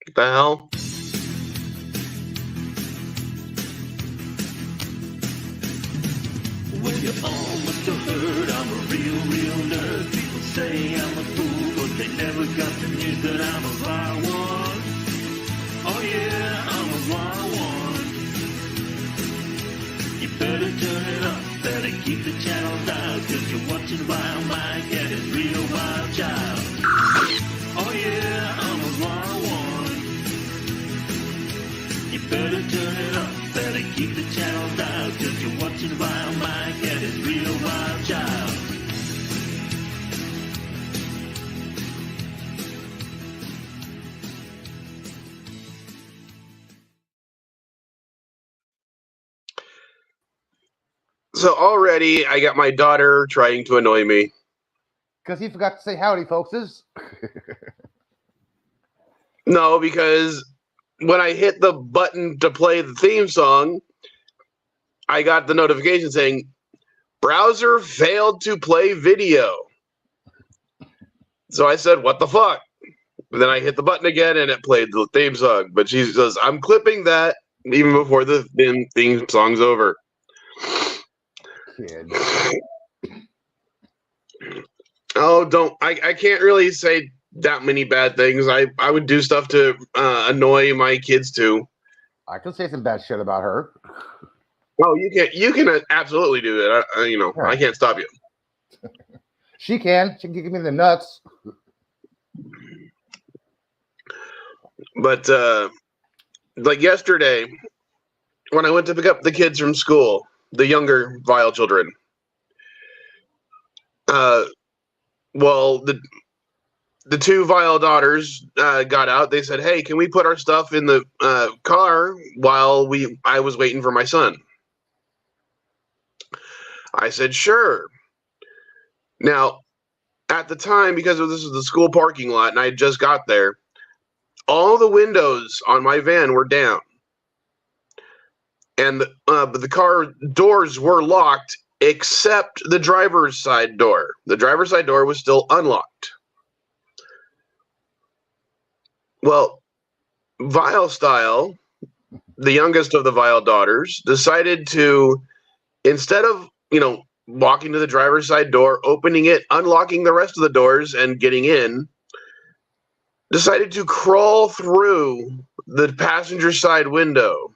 What the hell? Well, you all must have heard I'm a real nerd. People say I'm a fool, but they never got the news that I'm a wild one. Oh yeah, I'm a wild one. You better turn it up, better keep the channel down, cause you're watching Wild Mike and his real wild child. Oh yeah, I'm a wild one. You better turn it up, better keep the channel down, cause you're watching Wild Mike and his real wild child. So already I got my daughter trying to annoy me. Because he forgot to say howdy, folks. No, because when I hit the button to play the theme song, I got the notification saying, browser failed to play video. So I said, what the fuck? And then I hit the button again and it played the theme song. But she says, I'm clipping that even before the theme song's over. Kid. Oh, I can't really say that many bad things. I would do stuff to annoy my kids too. I can say some bad shit about her. Oh, you can absolutely do that. Yeah. I can't stop you. She can give me the nuts. But like yesterday, when I went to pick up the kids from school, the younger vile children, well, the two vile daughters got out. They said, "Hey, can we put our stuff in the car while I was waiting for my son?" I said, "Sure." Now, at the time, because this was the school parking lot, and I just got there, all the windows on my van were down, and but the car doors were locked except the driver's side door. The driver's side door was still unlocked. Well, Vile Style, the youngest of the Vile daughters, decided to, instead of, walking to the driver's side door, opening it, unlocking the rest of the doors, and getting in, decided to crawl through the passenger side window.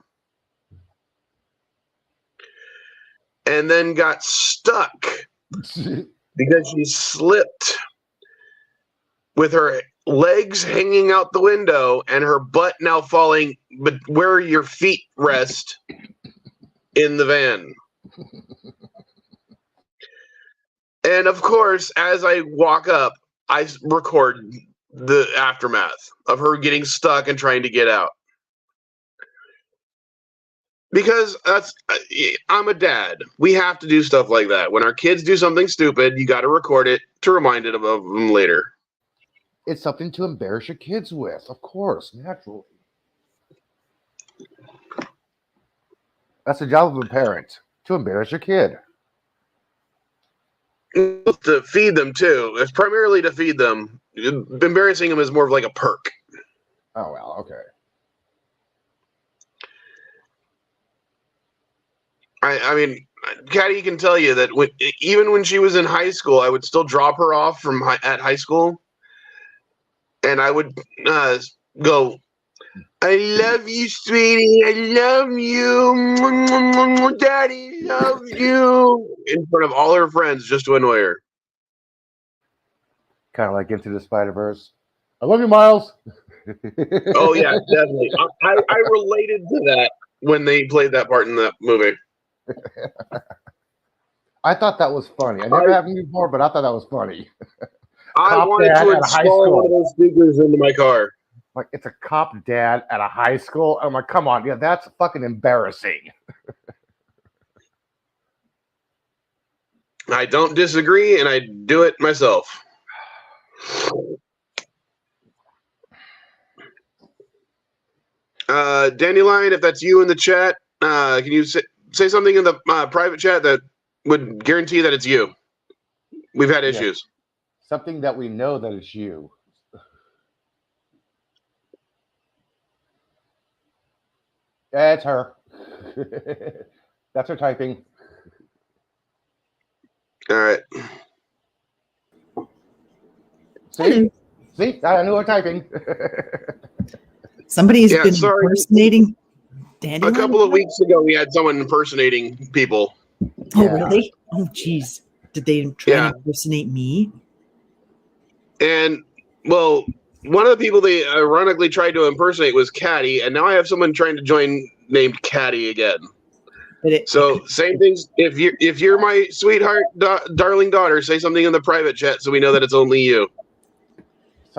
And then got stuck because she slipped with her legs hanging out the window and her butt now falling but where your feet rest in the van. And of course, as I walk up, I record the aftermath of her getting stuck and trying to get out. Because I'm a dad. We have to do stuff like that. When our kids do something stupid, you got to record it to remind them of them later. It's something to embarrass your kids with, of course, naturally. That's the job of a parent, to embarrass your kid. To feed them, too. It's primarily to feed them. Embarrassing them is more of like a perk. Oh, well, okay. I mean, Caddy can tell you that even when she was in high school, I would still drop her off at high school, and I would go, "I love you, sweetie. I love you. Daddy loves you," in front of all her friends just to annoy her. Kind of like Into the Spider-Verse. I love you, Miles. Oh, yeah, definitely. I related to that when they played that part in that movie. I thought that was funny. I never happened before, but I thought that was funny. I wanted to install one of those speakers into my car. Like, it's a cop dad at a high school. I'm like, come on. Yeah, that's fucking embarrassing. I don't disagree, and I do it myself. Dandelion, if that's you in the chat, can you say something in the private chat that would guarantee that it's you? We've had issues. Something that we know that it's you. Yeah, it's her. That's her typing. All right. See? See? I knew her typing. Somebody's Yeah, been sorry. impersonating A Dandelion. couple of weeks ago, we had someone impersonating people. Oh, Yeah. really? Oh, geez. Did they try Yeah. to impersonate me? And, well, one of the people they ironically tried to impersonate was Caddy, and now I have someone trying to join named Caddy again. Did it? So same things. If you're my sweetheart, darling daughter, say something in the private chat so we know that it's only you.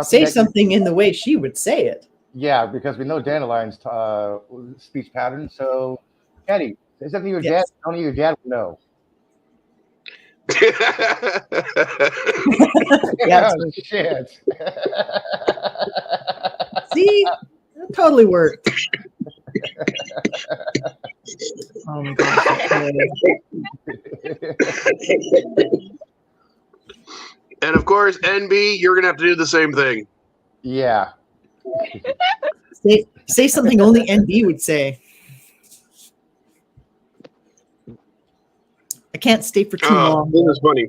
Say that- something in the way she would say it. Yeah, because we know Dandelion's speech pattern. So, Eddie, say something your dad. Yes. Only your dad would know. Yeah. Shit. See? That totally worked. Oh my gosh. And of course, NB, you're gonna have to do the same thing. Yeah. Say something only NB would say. I can't stay for too long. This is funny.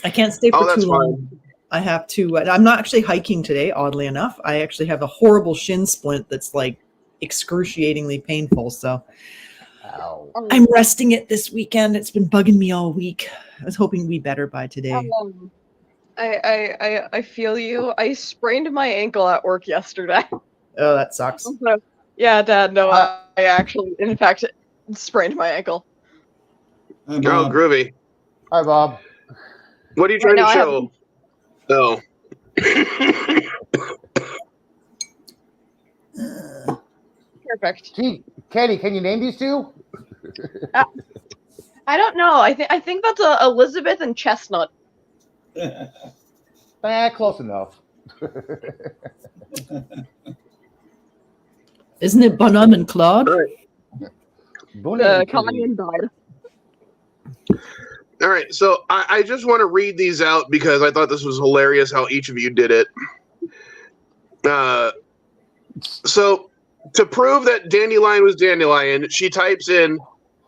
I can't stay for That's too long. fine. I have to. I'm not actually hiking today, oddly enough. I actually have a horrible shin splint that's like excruciatingly painful. So Ow. I'm resting it this weekend. It's been bugging me all week. I was hoping to be better by today. I feel you. I sprained my ankle at work yesterday. Oh, that sucks. Yeah, Dad. No, I actually, in fact, sprained my ankle. Oh, groovy. Hi, Bob. What are you trying now to I have- show? Oh. Perfect. Gee, Kenny, can you name these two? I don't know. I think that's Elizabeth and Chestnut. Close enough. Isn't it Bonhomme and Claude? All right. Connie and Bud. All right. So I just want to read these out because I thought this was hilarious how each of you did it. So to prove that Dandelion was Dandelion, she types in,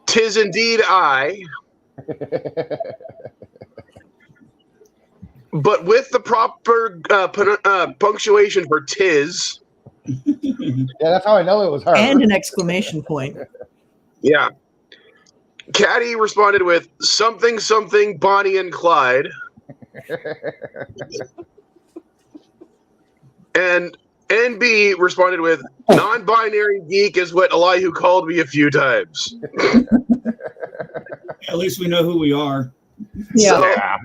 "'Tis indeed I," but with the proper punctuation for "'tis." Yeah, that's how I know it was her. And an exclamation point. Yeah. Caddy responded with something, something, Bonnie and Clyde. And NB responded with non-binary geek is what Elihu called me a few times. At least we know who we are. Yeah.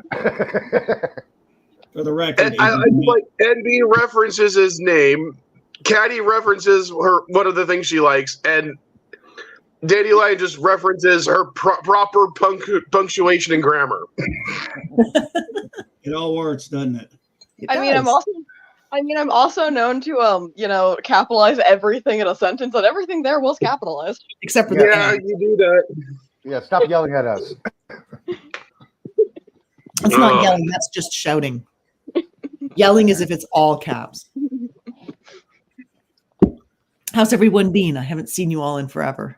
For the record. And I like NB references his name. Caddy references one of the things she likes, and Dandelion just references her proper punctuation and grammar. It all works, doesn't it? I'm also known to capitalize everything in a sentence, and everything there was capitalized. Except for the Yeah, end. you do that. Yeah, stop yelling at us. That's not yelling, that's just shouting. Yelling as if it's all caps. How's everyone been? I haven't seen you all in forever.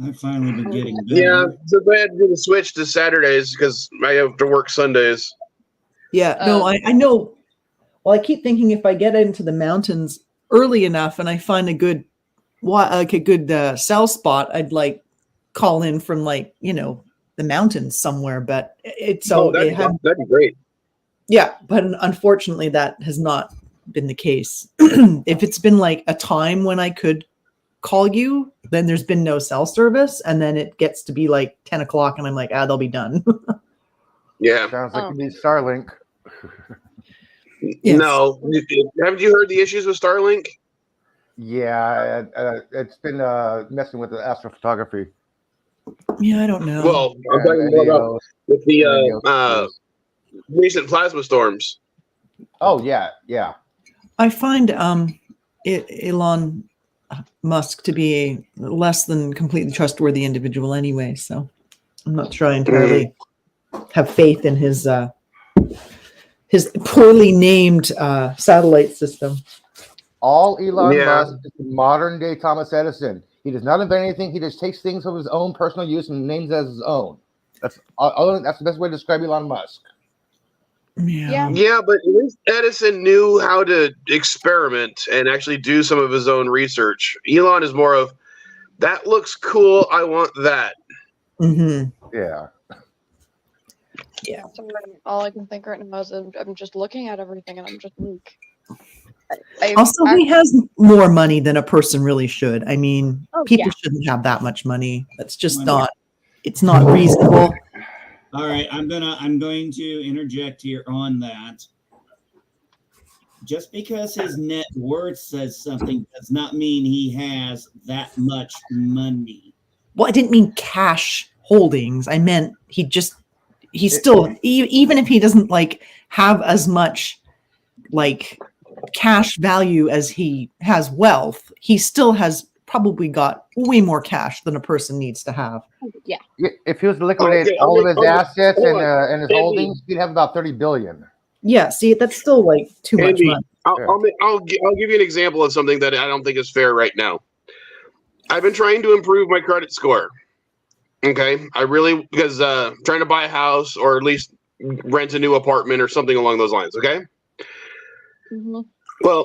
I've finally been getting better. Yeah, so I had to do the switch to Saturdays because I have to work Sundays. Yeah, no, I know. Well, I keep thinking if I get into the mountains early enough and I find a good cell spot, I'd like call in from the mountains somewhere. But That'd be great. Yeah, but unfortunately, that has not been the case. If it's been like a time when I could call you, then there's been no cell service, and then it gets to be like 10 o'clock, and I'm like, they'll be done. Yeah. Sounds like you need Starlink. Yes. No. Haven't you heard the issues with Starlink? Yeah, it's been messing with the astrophotography. Yeah, I don't know. Well, I'm talking more about with the recent plasma storms. Oh yeah. I find Elon Musk to be a less than completely trustworthy individual anyway, so I'm not sure I entirely have faith in his poorly named satellite system. All Elon Yeah. Musk is the modern day Thomas Edison. He does not invent anything. He just takes things of his own personal use and names it as his own. That's the best way to describe Elon Musk. Yeah. Yeah, but at least Edison knew how to experiment and actually do some of his own research. Elon is more of, that looks cool, I want that. Mm-hmm. Yeah. Yeah. All I can think right now is I'm just looking at everything and I'm just like. Also, he has more money than a person really should. I mean, Oh, people yeah. shouldn't have that much money. That's just not. It's not reasonable. All right, I'm going to interject here on that. Just because his net worth says something does not mean he has that much money. Well, I didn't mean cash holdings. I meant he's still, even if he doesn't like have as much like cash value as he has wealth, he still has probably got way more cash than a person needs to have. Yeah. If he was to liquidate all of his assets and his holdings, he'd have about $30 billion. Yeah, see, that's still like too much money. I'll give you an example of something that I don't think is fair right now. I've been trying to improve my credit score. Okay, because trying to buy a house or at least rent a new apartment or something along those lines. Okay. Mm-hmm. Well,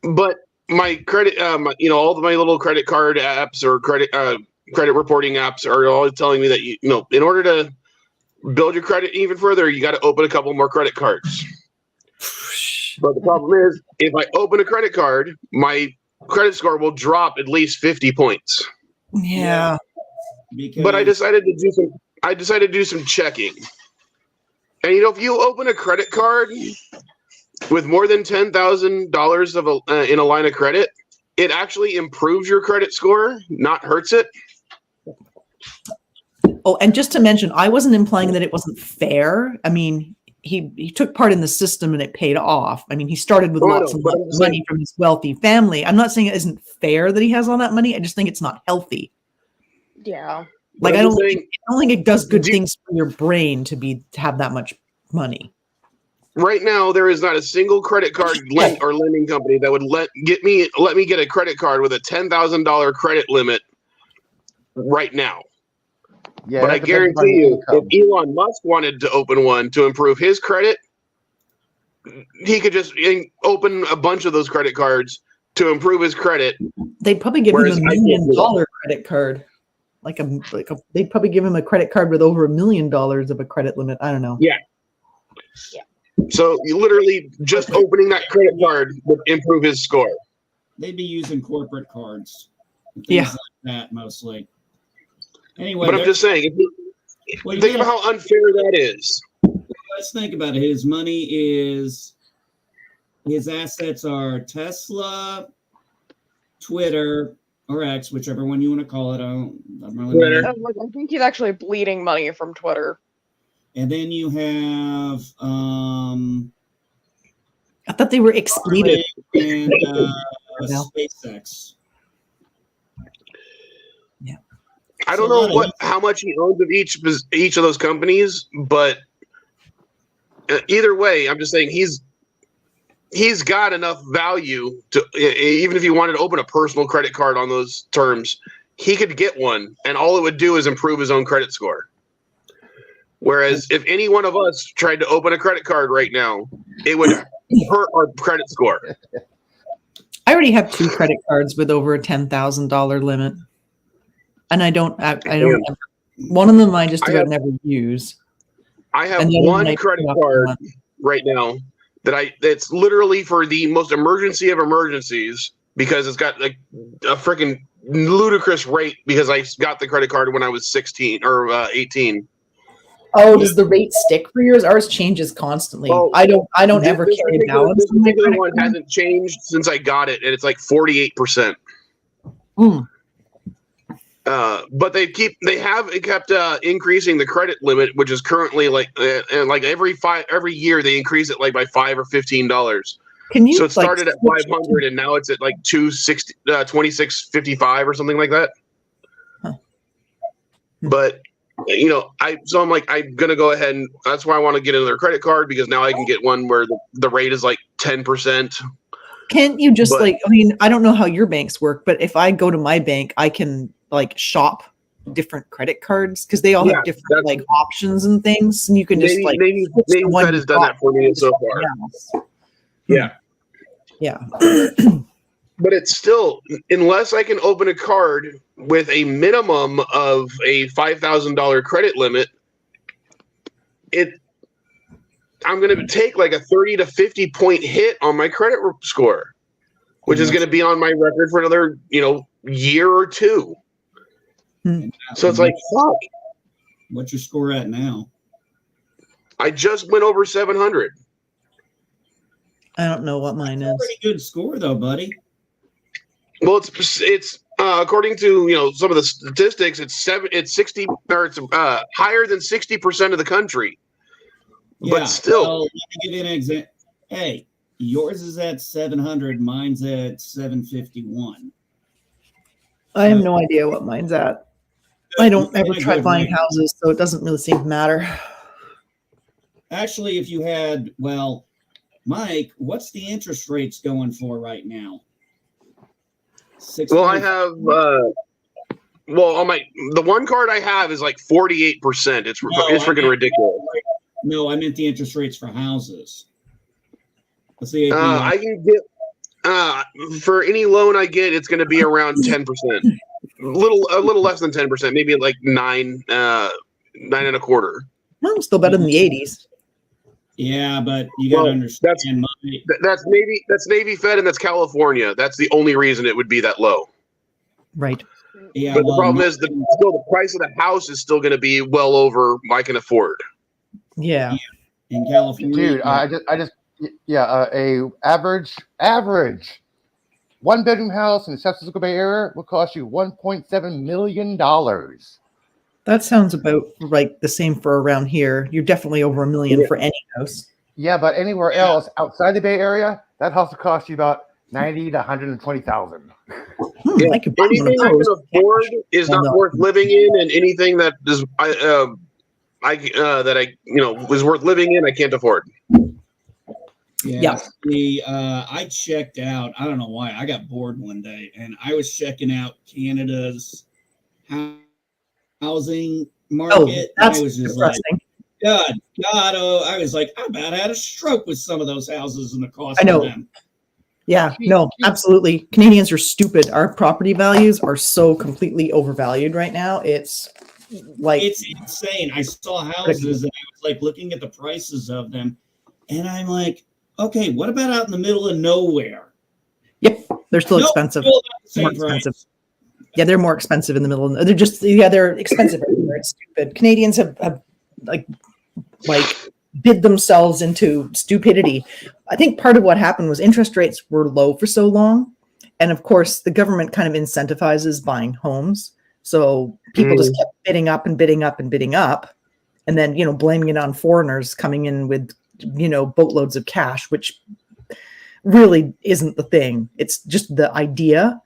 but my credit, all of my little credit card apps or credit reporting apps are always telling me that in order to build your credit even further, you got to open a couple more credit cards. But the problem is, if I open a credit card, my credit score will drop at least 50 points. Yeah. But I decided to do some checking. And if you open a credit card with more than $10,000 in a line of credit, it actually improves your credit score, not hurts it. Oh, and just to mention, I wasn't implying that it wasn't fair. I mean, he took part in the system and it paid off. I mean, he started with lots of money from his wealthy family. I'm not saying it isn't fair that he has all that money. I just think it's not healthy. Yeah. Like I don't think it does good things for your brain to have that much money. Right now, there is not a single credit card or lending company that would let me get a credit card with a $10,000 credit limit right now. Yeah, but I guarantee you, if Elon Musk wanted to open one to improve his credit, he could just open a bunch of those credit cards to improve his credit. They'd probably give him $1 million credit card. They'd probably give him a credit card with over $1 million of a credit limit. I don't know. Yeah. So you literally just opening that credit card would improve his score. They'd be using corporate cards. Yeah. Like that mostly. Anyway, but I'm just saying, think about how unfair that is. Let's think about it. His assets are Tesla, Twitter, or X, whichever one you want to call it. I think he's actually bleeding money from Twitter. And then you have I thought they were excluded. And SpaceX. Yeah. I don't know how much he owns of each of those companies, but either way, I'm just saying he's got enough value to, even if he wanted to open a personal credit card on those terms, he could get one, and all it would do is improve his own credit score. Whereas if any one of us tried to open a credit card right now, it would hurt our credit score. I already have 2 credit cards with over a $10,000 limit, and I don't. One of them I just about never use. I have one credit card right now that's literally for the most emergency of emergencies, because it's got like a freaking ludicrous rate because I got the credit card when I was 16 or 18. Oh, does the rate stick for yours? Ours changes constantly. Oh, I don't ever carry balance. This particular one hasn't changed since I got it, and it's like 48%. But they have kept increasing the credit limit, which is currently like every year they increase it like by $5 or $15. So it started at 500 and now it's at like 26.55 or something like that. Huh. But I'm like, I'm gonna go ahead, and that's why I want to get another credit card, because now I can get one where the rate is like 10%. Can't you just But- like, I mean, I don't know how your banks work, but if I go to my bank, I can like shop different credit cards because they all Yeah, have different that's- like options and things. And you can just Maybe like, maybe switch the maybe one Fed you has done got that for me to so something far. else. Yeah. Yeah. But it's still, unless I can open a card with a minimum of a $5,000 credit limit, I'm going to take like a 30 to 50 point hit on my credit score, which is going to be on my record for another, year or two. So it's like, fuck. What's your score at now? I just went over 700. I don't know what mine is. Pretty good score though, buddy. Well, it's according to some of the statistics, it's 60 or it's higher than 60% of the country. Yeah, But still, well, let me give you an example. Hey, yours is at 700, mine's at 751. I have no idea what mine's at. I don't ever My try good buying rate. houses, so it doesn't really seem to matter. Actually, if you had, well, Mike, what's the interest rates going for right now? well, I have on the one card I have is like 48%. It's freaking ridiculous. No, I meant the interest rates for houses. What's the APR? I can get for any loan I get, it's going to be around 10%. A little less than 10%, maybe like 9.25. Well, still better than the 80s. Yeah, but you got to understand. That's Navy Fed and that's California. That's the only reason it would be that low. Right. Yeah, But the problem is the price of the house is still going to be well over I can afford. Yeah. in California. Dude, a average 1-bedroom house in the San Francisco Bay Area will cost you $1.7 million. That sounds about like the same for around here. You're definitely over $1 million for any house. Yeah, but anywhere else outside the Bay Area, that house will cost you about $90,000 to $120,000. I could buy one Anything of I those. can afford is not worth living in, and anything that is was worth living in, I can't afford. Yeah. I checked out. I don't know why. I got bored one day, and I was checking out Canada's housing market. That's I was just depressing. like, God, I was like, I about had a stroke with some of those houses and the cost I know. of them. Yeah, no, absolutely. Canadians are stupid. Our property values are so completely overvalued right now. It's like It's insane. I saw houses and I was like looking at the prices of them, and I'm like, okay, what about out in the middle of nowhere? Yep, they're still expensive. Still about the same More price. expensive. Yeah, they're more expensive in the middle. They're expensive everywhere. It's stupid. Canadians have like bid themselves into stupidity. I think part of what happened was interest rates were low for so long. And of course, the government kind of incentivizes buying homes. So people just kept bidding up and bidding up and bidding up. And then, blaming it on foreigners coming in with, boatloads of cash, which really isn't the thing. It's just the idea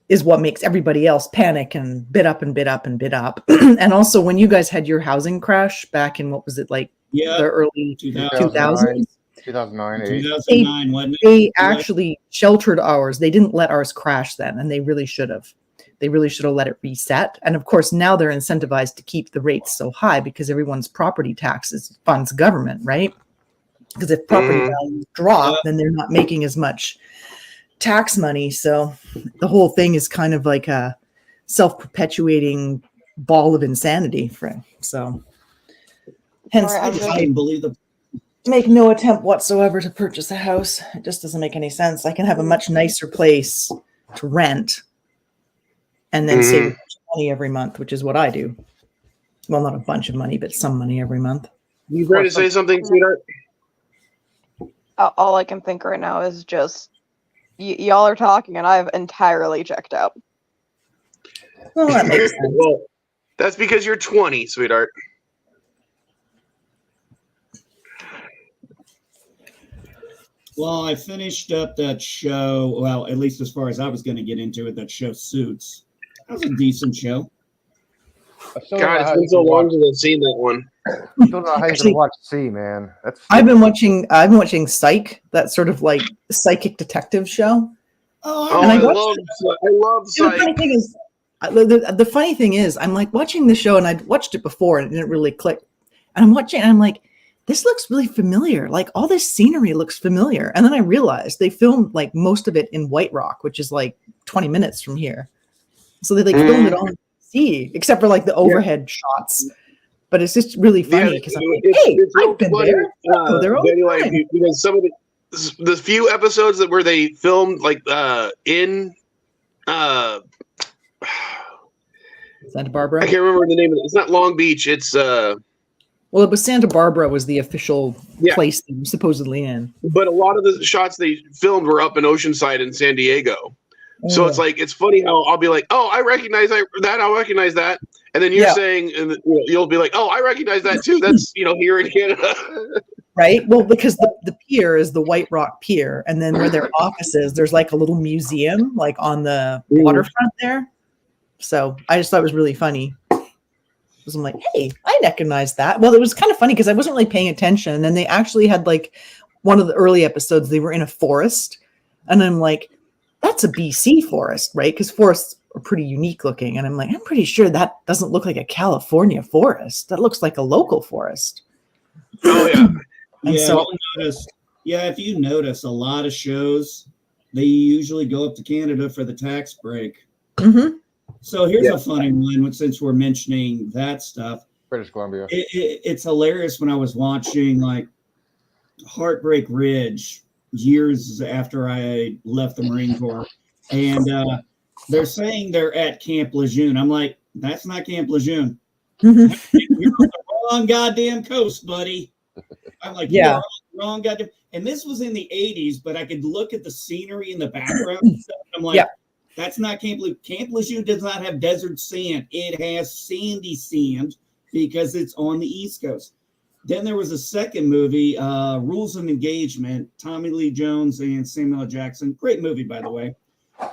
is what makes everybody else panic and bid up and bid up and bid up. And also when you guys had your housing crash back in, what was it, like the early 2000s? 2009, wasn't it? They actually sheltered ours. They didn't let ours crash then, and they really should have. They really should have let it reset. And of course, now they're incentivized to keep the rates so high because everyone's property taxes funds government, right? Because if property values drop, then they're not making as much tax money. So the whole thing is kind of like a self-perpetuating ball of insanity. So hence, All right, I didn't believe the make no attempt whatsoever to purchase a house. It just doesn't make any sense. I can have a much nicer place to rent and then save a bunch of money every month, which is what I do. Well, not a bunch of money, but some money every month. You ready to say something, sweetheart? All I can think right now is just y'all are talking, and I've entirely checked out. Well, that makes sense. Well, that's because you're 20, sweetheart. Well, I finished up that show. Well, at least as far as I was going to get into it, that show Suits. That was a decent show. I still don't God, know it's how been you so can long watch. since I've seen that one. I still don't know how you Actually- can watch C, man. That's I've been watching Psych, that sort of like psychic detective show. Oh, Oh, And I I watched love And the funny Psych. thing is, the funny thing is, I'm like watching the show, and I'd watched it before, and it didn't really click. And I'm watching, and I'm like, this looks really familiar. Like all this scenery looks familiar. And then I realized they filmed like most of it in White Rock, which is like 20 minutes from here. So they like filmed it all in DC, except for like the overhead shots. But it's just really funny because I'm like, hey, real I've been funny, there. I go there all Danny, the like, time. because some of the few episodes that where they filmed like in Santa I Barbara. can't remember the name of it. It's not Long Beach. It's Well, it was Santa Barbara was the official Yeah. place they were supposedly in. but a lot of the shots they filmed were up in Oceanside in San Diego. So it's like it's funny how I'll be like, oh, I recognize that. I'll recognize that. And then you're Yeah. saying, and you'll be like, oh, I recognize that too. That's here in Canada. Right? Well, because the pier is the White Rock Pier, and then where their office is, there's like a little museum like on the waterfront there. So I just thought it was really funny. Because I'm like, hey, I recognize that. Well, it was kind of funny because I wasn't really paying attention. And then they actually had like one of the early episodes, they were in a forest. And I'm like, that's a BC forest, right? Because forests are pretty unique looking. And I'm like, I'm pretty sure that doesn't look like a California forest. That looks like a local forest. Oh yeah. And yeah, so- you'll notice. Yeah, if you notice, a lot of shows they usually go up to Canada for the tax break. Mhm. So here's a funny one. Since we're mentioning that stuff, British Columbia. it's hilarious. When I was watching like Heartbreak Ridge years after I left the Marine Corps, and they're saying they're at Camp Lejeune. I'm like, that's not Camp Lejeune. Mhm. You're on the wrong goddamn coast, buddy. I'm like, Yeah. you're on the wrong goddamn. And this was in the 80s, but I could look at the scenery in the background. And stuff, and I'm like, Yeah. that's not Camp Lejeune. Camp Lejeune does not have desert sand. It has sandy sand because it's on the East Coast. Then there was a second movie, Rules of Engagement, Tommy Lee Jones and Samuel L. Jackson. Great movie, by the way.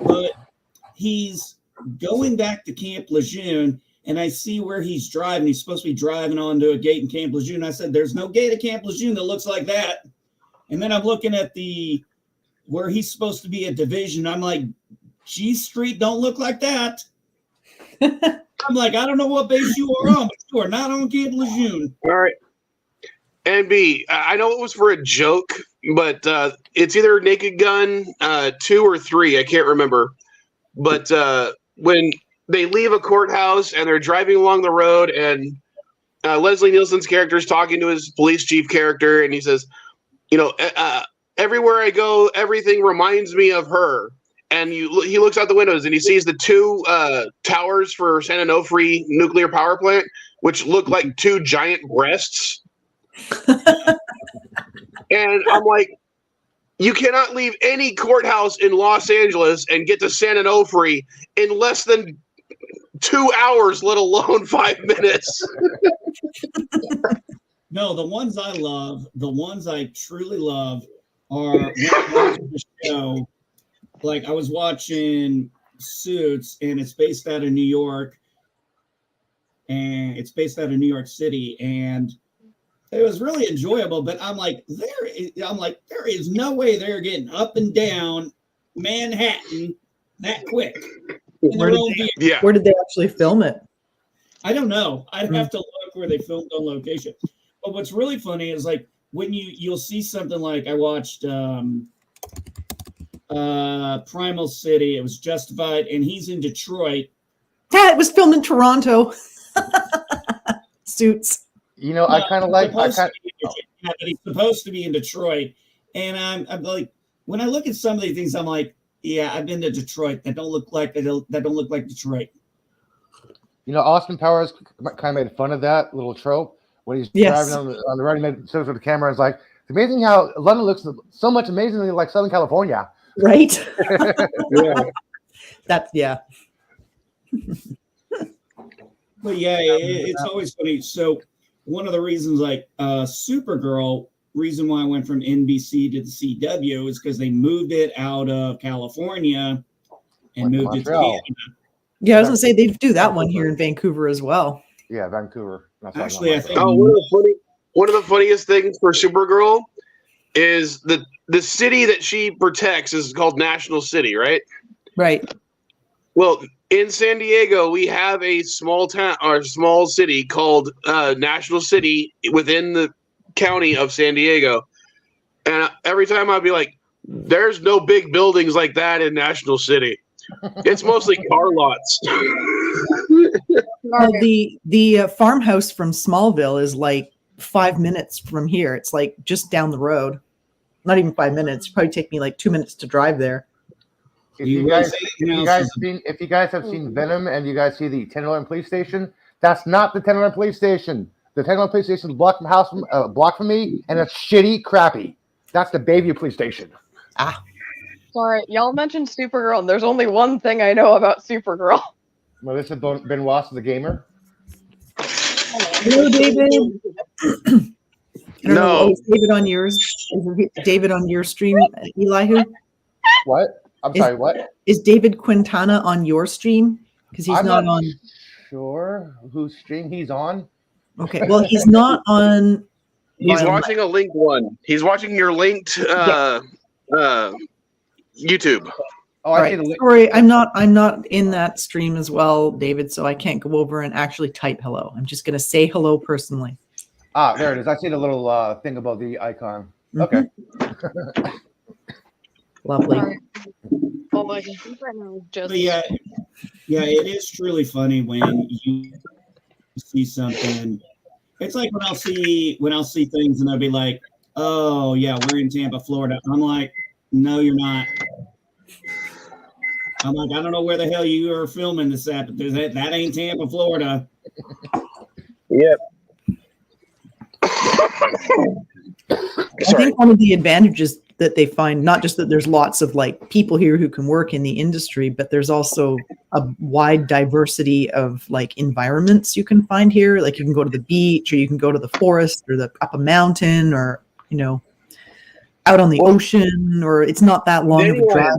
But he's going back to Camp Lejeune, and I see where he's driving. He's supposed to be driving onto a gate in Camp Lejeune. I said, there's no gate at Camp Lejeune that looks like that. And then I'm looking at where he's supposed to be a division. I'm like, G Street don't look like that. I'm like, I don't know what base you are on, but you are not on Camp Lejeune. All right. And B, I know it was for a joke, but it's either Naked Gun 2 or 3. I can't remember. But when they leave a courthouse and they're driving along the road, and Leslie Nielsen's character is talking to his police chief character, and he says, everywhere I go, everything reminds me of her. And he looks out the windows and he sees the two towers for San Onofre nuclear power plant, which look like two giant breasts. And I'm like, you cannot leave any courthouse in Los Angeles and get to San Onofre in less than 2 hours, let alone 5 minutes. No, the ones I love, the ones I truly love are when I watch the show. Like I was watching Suits, and it's based out of New York, and it's based out of New York City, and it was really enjoyable. But I'm like, there is no way they're getting up and down Manhattan that quick. In their own vehicle. Yeah. Where did they actually film it? I don't know. I'd have to look where they filmed on location. But what's really funny is like when you'll see something like I watched Primal City. It was Justified, and he's in Detroit. Yeah, it was filmed in Toronto. Suits. I kind of like. He's supposed to be in Detroit, and I'm like, when I look at some of these things, I'm like, yeah, I've been to Detroit. That don't look like Detroit. Austin Powers kind of made fun of that little trope when he's driving on the road. He made shows with the camera. It's like, it's amazing how London looks so much amazingly like Southern California. Right? Yeah. But yeah, it's always funny. So one of the reasons, like Supergirl, reason why I went from NBC to the CW is because they moved it out of California and moved it to Canada. Yeah, I was gonna say they do that one here in Vancouver as well. Yeah, Vancouver. Actually, I think Oh, one of the funniest things for Supergirl is the city that she protects is called National City, right? Right. Well, in San Diego, we have a small town or small city called National City within the county of San Diego. And every time I'd be like, there's no big buildings like that in National City. It's mostly car lots. Well, the farmhouse from Smallville is like 5 minutes from here. It's like just down the road. Not even 5 minutes. It'd probably take me like 2 minutes to drive there. If you guys have seen Venom and you guys see the 1011 police station, that's not the 1011 police station. The 1011 police station is block from me, and it's shitty, crappy. That's the Bayview police station. Sorry, y'all mentioned Supergirl, and there's only one thing I know about Supergirl. Melissa Benoit is the gamer. Hello, David. I don't know. Oh, is David on yours? Is David on your stream, Elihu? What? I'm sorry, what? Is David Quintana on your stream? Because he's not on. Sure whose stream he's on. Okay, well, he's not on. He's watching a linked one. He's watching your linked YouTube. Oh, I see the link. Sorry, I'm not in that stream as well, David, so I can't go over and actually type hello. I'm just going to say hello personally. Ah, there it is. I see the little thing above the icon. Okay. Lovely. Oh my God. But yeah, it is truly funny when you see something. It's like when I'll see things and I'll be like, "Oh yeah, we're in Tampa, Florida." I'm like, "No, you're not." I'm like, "I don't know where the hell you are filming this at, but that ain't Tampa, Florida." Yep. I think one of the advantages that they find, not just that there's lots of like people here who can work in the industry, but there's also a wide diversity of like environments you can find here. Like you can go to the beach, or you can go to the forest, or up a mountain, or out on the ocean, or it's not that long of a drive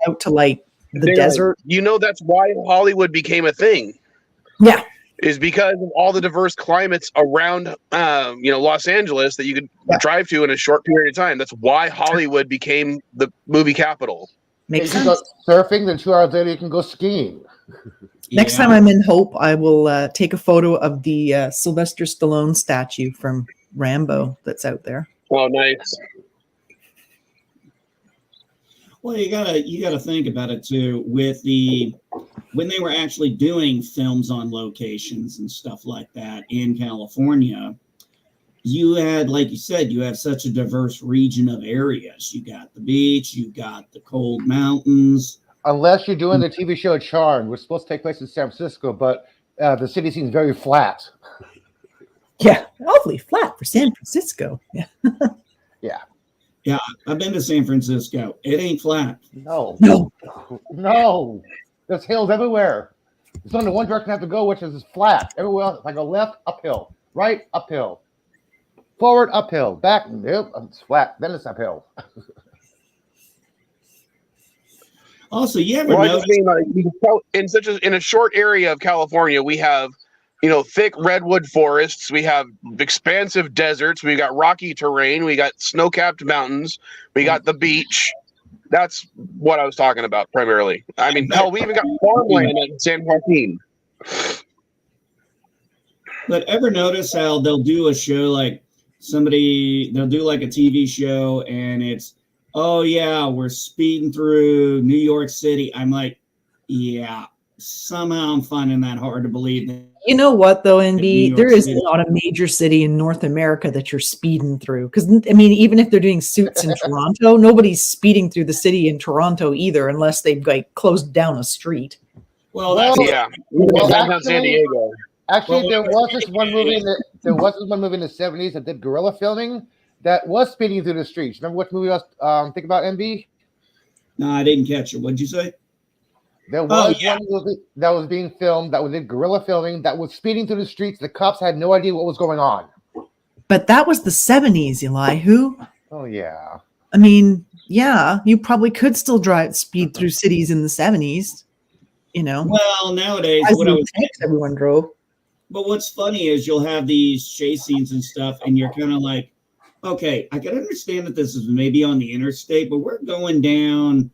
out to like the desert. That's why Hollywood became a thing. Yeah. Is because of all the diverse climates around, Los Angeles that you could drive to in a short period of time. That's why Hollywood became the movie capital. Makes sense. You can go surfing, then 2 hours later you can go skiing. Next time I'm in Hope, I will take a photo of the Sylvester Stallone statue from Rambo that's out there. Oh, nice. Well, you gotta think about it too. When they were actually doing films on locations and stuff like that in California, you had, like you said, you have such a diverse region of areas. You got the beach, you got the cold mountains. Unless you're doing the TV show Charmed, which is supposed to take place in San Francisco, but the city seems very flat. Yeah, awfully flat for San Francisco. Yeah. Yeah. Yeah, I've been to San Francisco. It ain't flat. No. There's hills everywhere. There's only one direction I have to go, which is flat. Everywhere else, if I go left, uphill. Right, uphill. Forward, uphill. Back, nope, it's flat. Then it's uphill. Also, you ever notice? In a short area of California, we have, thick redwood forests. We have expansive deserts. We got rocky terrain. We got snow-capped mountains. We got the beach. That's what I was talking about primarily. I mean, hell, we even got farmland in San Joaquin. But ever notice how they'll do a show like they'll do like a TV show and it's, oh yeah, we're speeding through New York City. I'm like, yeah, somehow I'm finding that hard to believe. You know what, though, NB? There is not a major city in North America that you're speeding through. Because, I mean, even if they're doing Suits in Toronto, nobody's speeding through the city in Toronto either, unless they've closed down a street. Well, downtown San Diego. Actually, there was this one movie in the 70s that did guerrilla filming that was speeding through the streets. Remember what movie I was thinking about, NB? No, I didn't catch it. What'd you say? There was one movie that was being filmed that was in guerrilla filming that was speeding through the streets. The cops had no idea what was going on. But that was the 70s, Elihu. Oh, yeah. I mean, yeah, you probably could still speed through cities in the 70s, Well, nowadays, everyone drove. But what's funny is you'll have these chase scenes and stuff, and you're kind of like, okay, I can understand that this is maybe on the interstate, but we're going down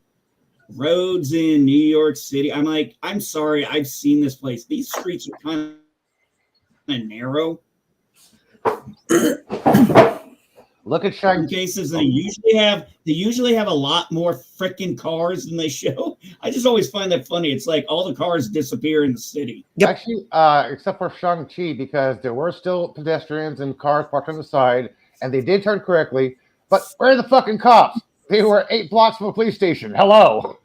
roads in New York City. I'm like, I'm sorry, I've seen this place. These streets are kind of narrow. Look at Shang. Cases they usually have a lot more freaking cars than they show. I just always find that funny. It's like all the cars disappear in the city. Yep. Actually, except for Shang-Chi, because there were still pedestrians and cars parked on the side, and they did turn correctly. But where are the fucking cops? They were 8 blocks from a police station. Hello.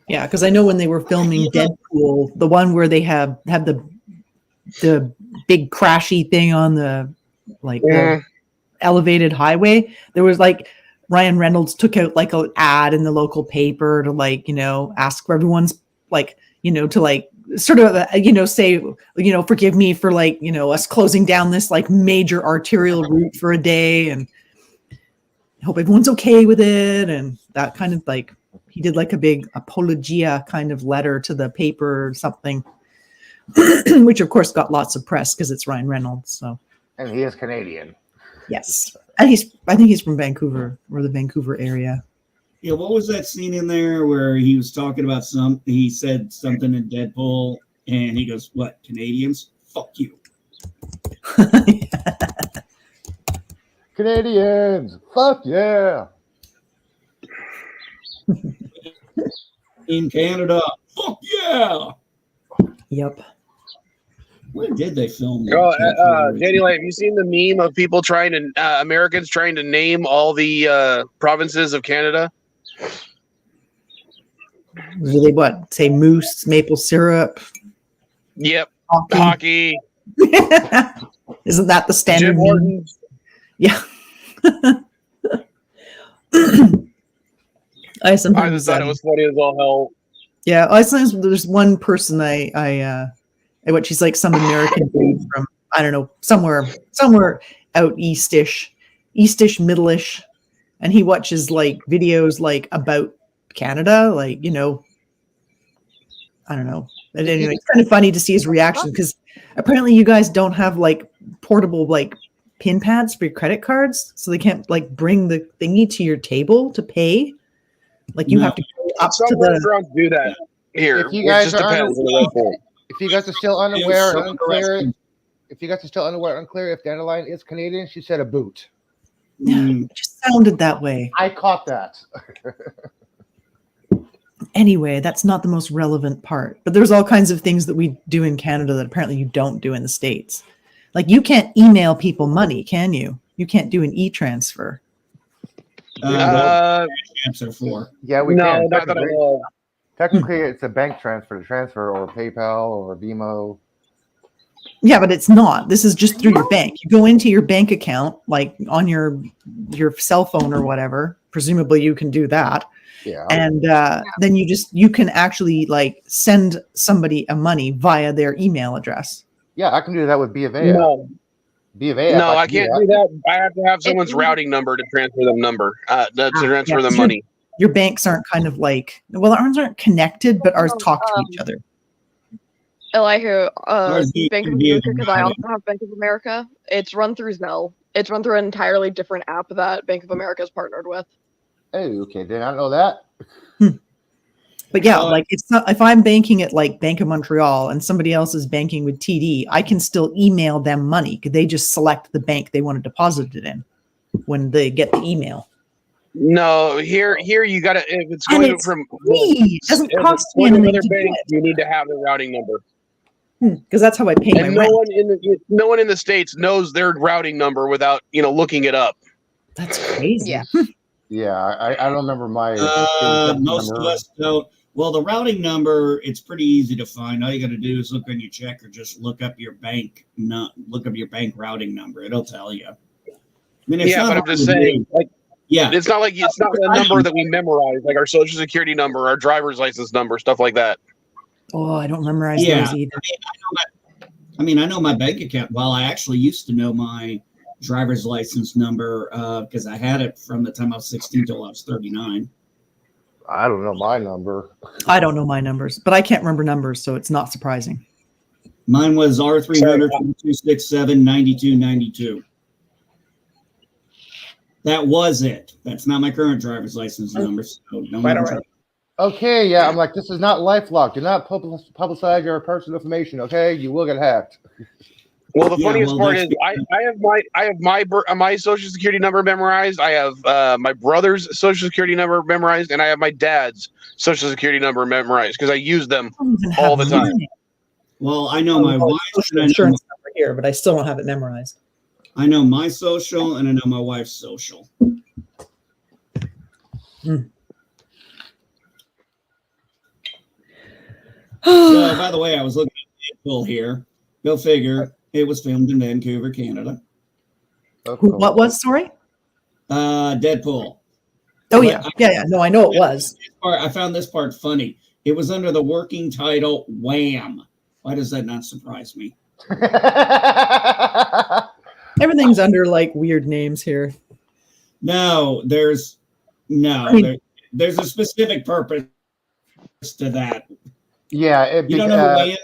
Yeah, because I know when they were filming Deadpool, the one where they have the big crashy thing on the the elevated highway, there was like Ryan Reynolds took out like an ad in the local paper to like, you know, ask for everyone's like, you know, to like sort of, you know, say, you know, forgive me for like, you know, us closing down this like major arterial route for a day, and I hope everyone's okay with it. And that kind of like, he did like a big apologia kind of letter to the paper or something, which of course got lots of press because it's Ryan Reynolds. So, And he is Canadian. yes. And I think he's from Vancouver or the Vancouver area. Yeah, what was that scene in there where he was talking about he said something in Deadpool and he goes, what, Canadians? Fuck you. Canadians. Fuck yeah. In Canada. Fuck yeah. Yep. Where did they film that? Daniel, have you seen the meme of people trying to Americans trying to name all the provinces of Canada? Really, what? Say moose, maple syrup. Yep. Hockey. Isn't that the standard? Jim Hortons. Yeah. I just thought it was funny as all hell. Yeah, I sometimes there's one person I what she's like some American dude from I don't know somewhere out eastish, middle-ish, and he watches like videos like about Canada, like, you know, I don't know. And anyway, it's kind of funny to see his reaction because apparently you guys don't have like portable like pin pads for your credit cards, so they can't like bring the thingy to your table to pay. Like you have to go up to the restaurants do that here. If you guys it just depends on the restaurant. If you guys are still unaware, unclear if Dandelion is Canadian, she said a boot. Yeah, it just sounded that way. I caught that. Anyway, that's not the most relevant part. But there's all kinds of things that we do in Canada that apparently you don't do in the States. Like you can't email people money, can you? You can't do an e-transfer. Answer for. Yeah, we no, can. not that I know. Technically, it's a bank transfer or PayPal or Venmo. Yeah, but it's not. This is just through your bank. You go into your bank account, like on your cell phone or whatever. Presumably, you can do that. Yeah. And then you can actually like send somebody a money via their email address. Yeah, I can do that with B of A. No. B of A. No, I can't do that. I have to have someone's routing number to transfer them money. Your banks aren't kind of like, well, ours aren't connected, but ours talk to each other. Elihu, Bank of America, because I also have Bank of America. It's run through Zelle. It's run through an entirely different app that Bank of America is partnered with. Oh, okay. Did I know that? But yeah, like it's not, if I'm banking at like Bank of Montreal and somebody else is banking with TD, I can still email them money. Could they just select the bank they want to deposit it in when they get the email? No, here you got to, if it's going from free. It doesn't cost me another bank, you need to have the routing number. Because that's how I pay my rent. No one in the States knows their routing number without, looking it up. That's crazy. Yeah. Yeah, I don't remember my most of us don't. Well, the routing number, it's pretty easy to find. All you got to do is look on your check or just look up your bank routing number. It'll tell you. I mean, it's but I'm just saying, it's not like it's not a number that we memorize, like our social security number, our driver's license number, stuff like that. Oh, I don't memorize those either. I know my bank account. Well, I actually used to know my driver's license number because I had it from the time I was 16 till I was 39. I don't know my number. I don't know my numbers, but I can't remember numbers, so it's not surprising. Mine was R300 267 9292. That was it. That's not my current driver's license number. So don't Right, even all try. right. Okay, yeah, I'm like, this is not LifeLock. Do not publicize your personal information. Okay, you will get hacked. Well, the Yeah, funniest well, part is I have my social security number memorized. I have my brother's social security number memorized, and I have my dad's social security number memorized because I use them I don't even have all the time. mine. Well, I know my wife's Social and I know, insurance number here, but I still don't have it memorized. I know my social and I know my wife's social. So, by the way, I was looking at Deadpool here. Go figure. It was filmed in Vancouver, Canada. Oh, cool. What was, sorry? Deadpool. Oh, yeah. Yeah. No, I know it was. I found this part funny. It was under the working title Wham. Why does that not surprise me? Everything's under like weird names here. No, there's there's a specific purpose to that. Yeah, You don't know who Wham is?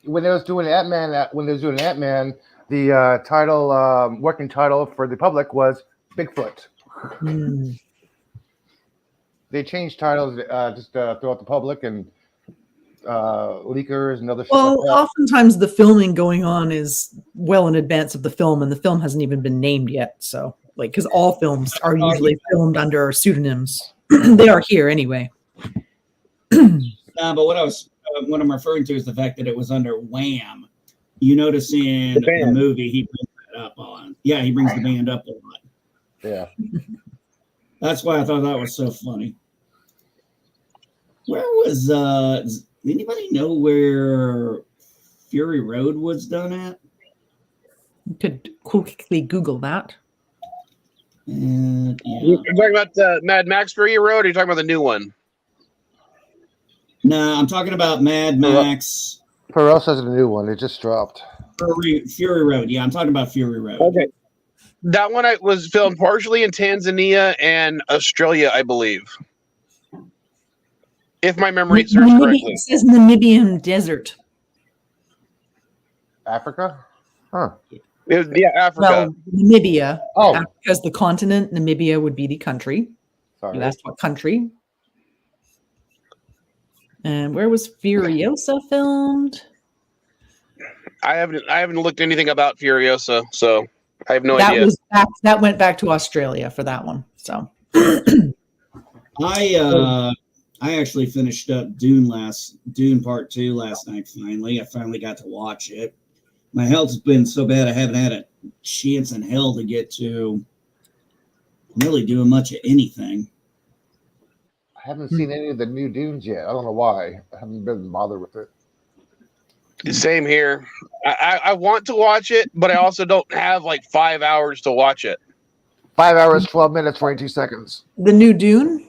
when they was doing Ant-Man, the title, working title for the public was Bigfoot. Hmm. They changed titles just throughout the public and leakers and other shit Well, like that. oftentimes the filming going on is well in advance of the film, and the film hasn't even been named yet. So, like, because all films are usually filmed under pseudonyms. They are here anyway. But what I'm referring to is the fact that it was under Wham. You notice in the movie he brings that up on. Yeah, he brings the band up a lot. Yeah. That's why I thought that was so funny. Where was does anybody know where Fury Road was done at? You could quickly Google that. Yeah. You're talking about the Mad Max Fury Road, or are you talking about the new one? No, I'm talking about Mad Max. Perel says a new one. It just dropped. Fury Road. Yeah, I'm talking about Fury Road. Okay. That one was filmed partially in Tanzania and Australia, I believe. If my memory serves correctly. It says Namibian desert. Africa? Huh. Africa. Well, Namibia. Oh. Africa's the continent. Namibia would be the country. Sorry. You asked what country. And where was Furiosa filmed? I haven't looked anything about Furiosa, so I have no idea. That went back to Australia for that one. So I actually finished up Dune Part 2 last night. I finally got to watch it. My health's been so bad I haven't had a chance in hell to get to really doing much of anything. I haven't seen any of the new Dunes yet. I don't know why. I haven't been bothered with it. Same here. I want to watch it, but I also don't have like 5 hours to watch it. 5 hours, 12 minutes, 42 seconds. the new Dune.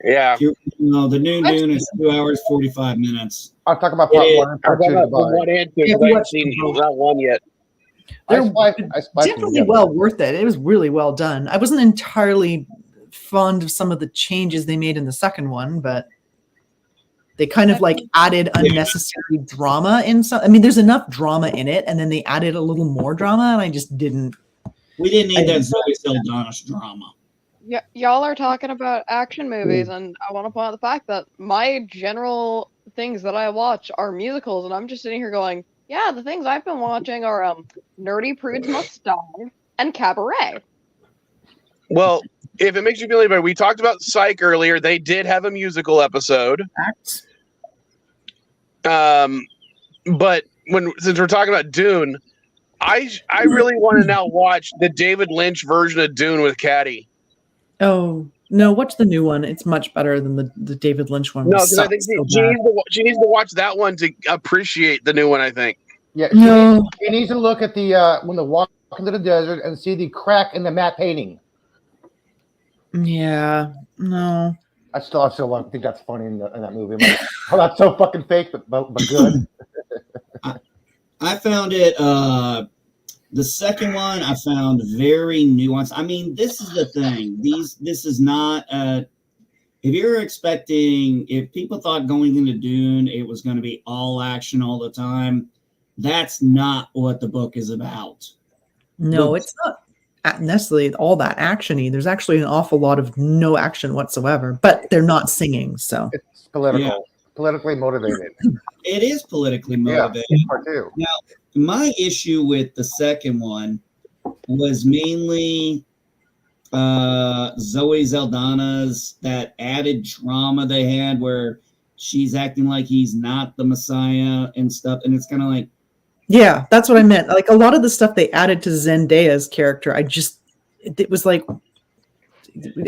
Yeah. No, the new Dune is 2 hours, 45 minutes. I'm talking about part one and part two. One and two, Yeah, because I haven't watch seen both. that one yet. They're I spliced them definitely together. well worth it. It was really well done. I wasn't entirely fond of some of the changes they made in the second one, but they kind of like added unnecessary drama in some. I mean, there's enough drama in it, and then they added a little more drama, and I just didn't. We didn't need that Zoe Saldana drama. Yeah, y'all are talking about action movies, and I want to point out the fact that my general things that I watch are musicals, and I'm just sitting here going, yeah, the things I've been watching are Nerdy Prudes Must Die and Cabaret. Well, if it makes you feel any better, we talked about Psych earlier. They did have a musical episode. But since we're talking about Dune, I really want to now watch the David Lynch version of Dune with Caddy. Oh no, watch the new one. It's much better than the David Lynch one. No, because I think she needs to watch that one to appreciate the new one, I think. Yeah, No. she needs to look at the when they walk into the desert and see the crack in the matte painting. Yeah, no. I still think that's funny in that movie. I'm like, oh, that's so fucking fake, but good. I found it The second one I found very nuanced. I mean, this is the thing. This is not if you're expecting, if people thought going into Dune it was going to be all action all the time, that's not what the book is about. No, it's not necessarily all that actiony. There's actually an awful lot of no action whatsoever, but they're not singing, so It's political, politically motivated. It is politically motivated. Yeah, part two. Now, my issue with the second one was mainly Zoe Saldana's, that added drama they had where she's acting like he's not the Messiah and stuff. And it's kind of like, yeah, that's what I meant. Like a lot of the stuff they added to Zendaya's character, it was like,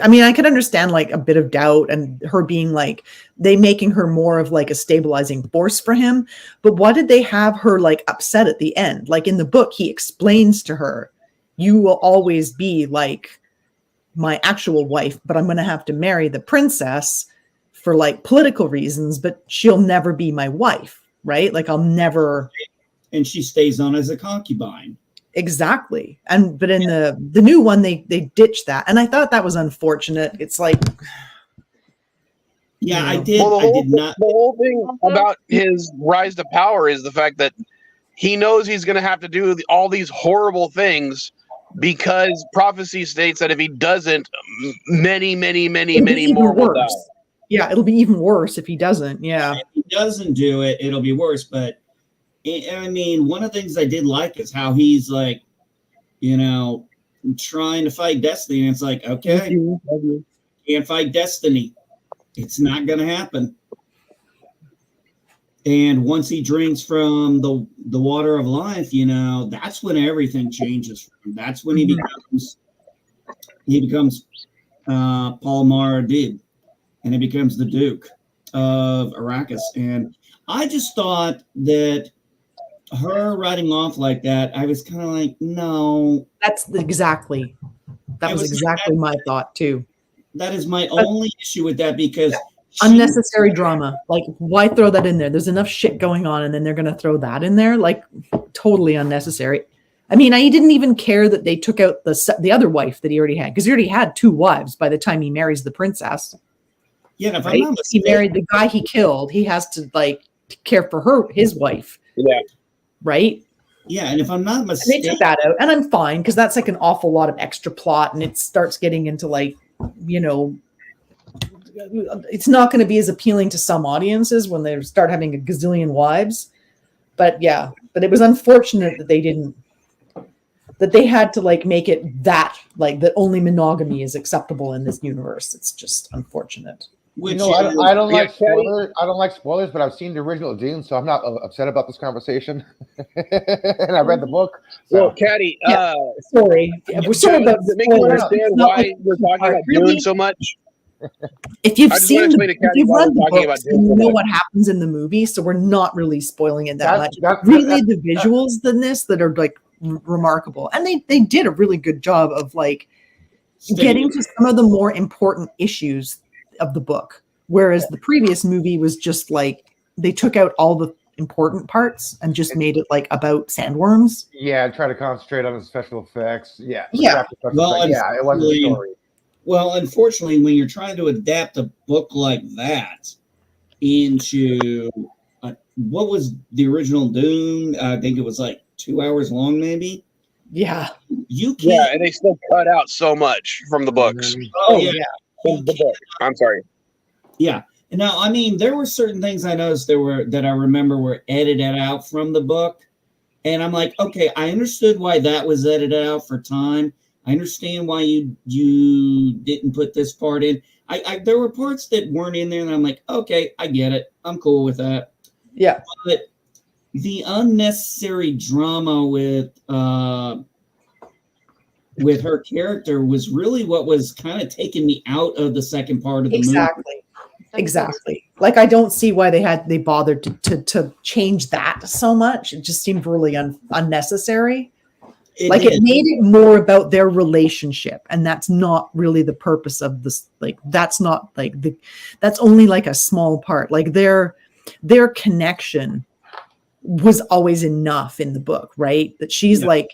I mean, I could understand like a bit of doubt and her being like, they making her more of like a stabilizing force for him. But why did they have her like upset at the end? Like in the book, he explains to her, you will always be like my actual wife, but I'm going to have to marry the princess for like political reasons, but she'll never be my wife, right? Like I'll never. And she stays on as a concubine. Exactly. But in the new one, they ditched that. And I thought that was unfortunate. It's like, yeah, you know. I did. Well, I did not. The whole thing about his rise to power is the fact that he knows he's going to have to do all these horrible things because prophecy states that if he doesn't, many more will die. Yeah, it'll be even worse if he doesn't. Yeah. If he doesn't do it, it'll be worse. But I mean, one of the things I did like is how he's like, you know, trying to fight destiny. And it's like, okay, can't fight destiny. It's not going to happen. And once he drinks from the water of life, you know, that's when everything changes for him. That's when he becomes Paul Maradid, and he becomes the Duke of Arrakis. And I just thought that her riding off like that, I was kind of like, no. That was exactly my thought too. That is my only issue with that, because unnecessary drama. Like, why throw that in there? There's enough shit going on, and then they're going to throw that in there. Like, totally unnecessary. I mean, I didn't even care that they took out the other wife that he already had, because he already had 2 wives by the time he marries the princess. Yeah, if right? I'm not mistaken, he married the guy he killed. He has to like care for his wife. Yeah. Right. Yeah, and if I'm not mistaken, they took that out, and I'm fine, because that's like an awful lot of extra plot, and it starts getting into like, you know, it's not going to be as appealing to some audiences when they start having a gazillion wives. But yeah, but it was unfortunate that they had to like make it that like that only monogamy is acceptable in this universe. It's just unfortunate. You know, I don't like spoilers. I don't like spoilers, but I've seen the original Dune, so I'm not upset about this conversation. And I read the book. So. Well, Caddy, sorry, we're sorry about make you understand why we're talking about Dune so much. If you've read the books, you know what happens in the movie, so we're not really spoiling it that much. Really, the visuals in this that are like remarkable, and they did a really good job of like getting to some of the more important issues of the book, whereas the previous movie was just like they took out all the important parts and just made it like about sandworms. Yeah, try to concentrate on the special effects. Yeah. Well, it wasn't a story. Well, unfortunately, when you're trying to adapt a book like that into what was the original Dune? I think it was like 2 hours long, maybe. Yeah. You can't. Yeah, and they still cut out so much from the books. Oh yeah. The book. I'm sorry. Yeah. Now, I mean, there were certain things I noticed that I remember were edited out from the book, and I'm like, okay, I understood why that was edited out for time. I understand why you didn't put this part in. There were parts that weren't in there, and I'm like, okay, I get it. I'm cool with that. Yeah. But the unnecessary drama with her character was really what was kind of taking me out of the second part of the movie. Exactly. Like, I don't see why they bothered to change that so much. It just seemed really unnecessary. It made it more about their relationship, and that's not really the purpose of this. Like, that's not like that's only like a small part. Like their connection was always enough in the book, right? That she's like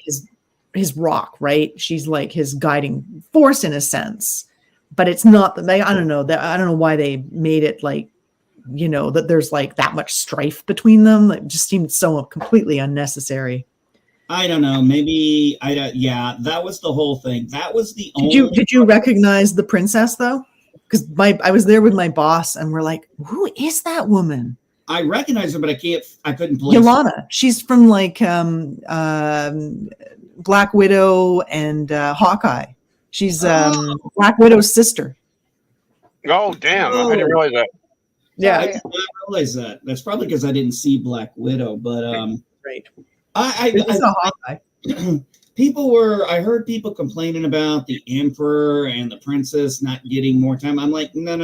his rock, right? She's like his guiding force in a sense, but it's not that I don't know that I don't know why they made it like, that there's like that much strife between them. It just seemed so completely unnecessary. I don't know. Maybe I don't. Yeah, that was the whole thing. That was the Did you recognize the princess though? Because I was there with my boss, and we're like, who is that woman? I recognize her, but I couldn't place Yolanda. She's from like Black Widow and Hawkeye. She's Black Widow's sister. Oh, damn. I didn't realize that. Yeah. I did not realize that. That's probably because I didn't see Black Widow, but Right. I saw Hawkeye. I heard people complaining about the Emperor and the Princess not getting more time. I'm like, no.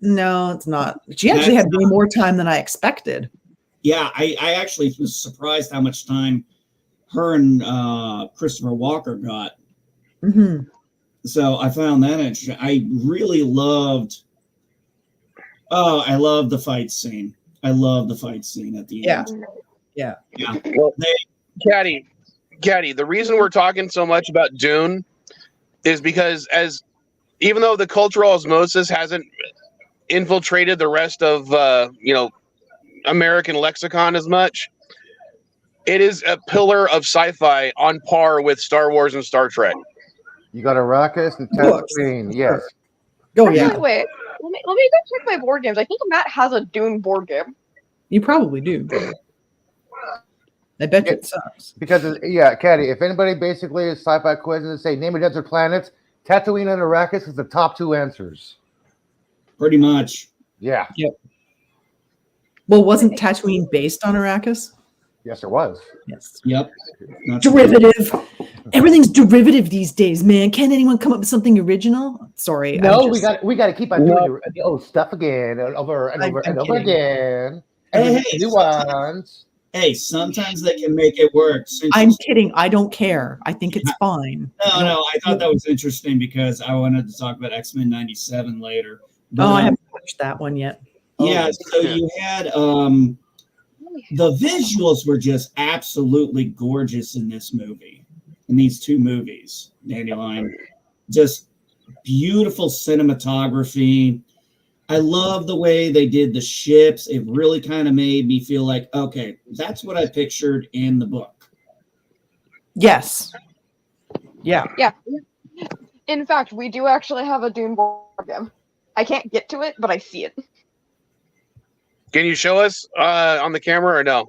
No, it's not. She actually had way more time than I expected. Yeah, I actually was surprised how much time her and Christopher Walker got. Mm-hmm. So I found that interesting. I really loved. Oh, I love the fight scene. I love the fight scene at the end. Yeah. Well, Caddy, the reason we're talking so much about Dune is because even though the cultural osmosis hasn't infiltrated the rest of American lexicon as much, it is a pillar of sci-fi on par with Star Wars and Star Trek. You got Arrakis and Tatooine, yes. Oh Actually, yeah. wait. Let me go check my board games. I think Matt has a Dune board game. You probably do. I bet you it sucks. Because Caddy, if anybody basically is sci-fi quiz and say name a desert planet, Tatooine and Arrakis is the top two answers. Pretty much. Yeah. Yep. Well, wasn't Tatooine based on Arrakis? Yes, it was. Yes. Yep. Derivative. Everything's derivative these days, man. Can't anyone come up with something original? Sorry. No, we got to keep on doing the old stuff again and over and over and over again. And new ones. Hey, sometimes they can make it work. I'm kidding. I don't care. I think it's fine. No. I thought that was interesting because I wanted to talk about X-Men 97 later. But, I haven't watched that one yet. Yeah, so you had the visuals were just absolutely gorgeous in this movie, in these two movies, Dandelion. Just beautiful cinematography. I love the way they did the ships. It really kind of made me feel like, okay, that's what I pictured in the book. Yes. Yeah. Yeah. In fact, we do actually have a Dune board game. I can't get to it, but I see it. Can you show us on the camera or no?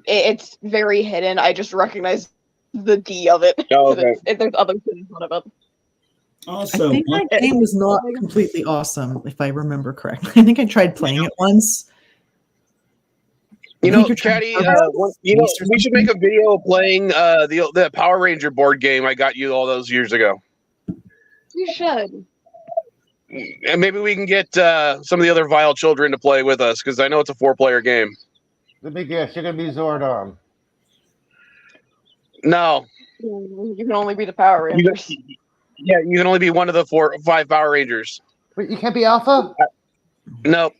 It's very hidden. I just recognize the D of it. Oh, okay. There's other things in front of it. Also, I think that game was not completely awesome, if I remember correctly. I think I tried playing it once. Caddy, we should make a video playing the Power Ranger board game I got you all those years ago. You should. And maybe we can get some of the other vile children to play with us, because I know it's a 4-player game. Let me guess, you're going to be Zordon. No. You can only be the Power Rangers. You can only be one of the 4 or 5 Power Rangers. Wait, you can't be Alpha? No.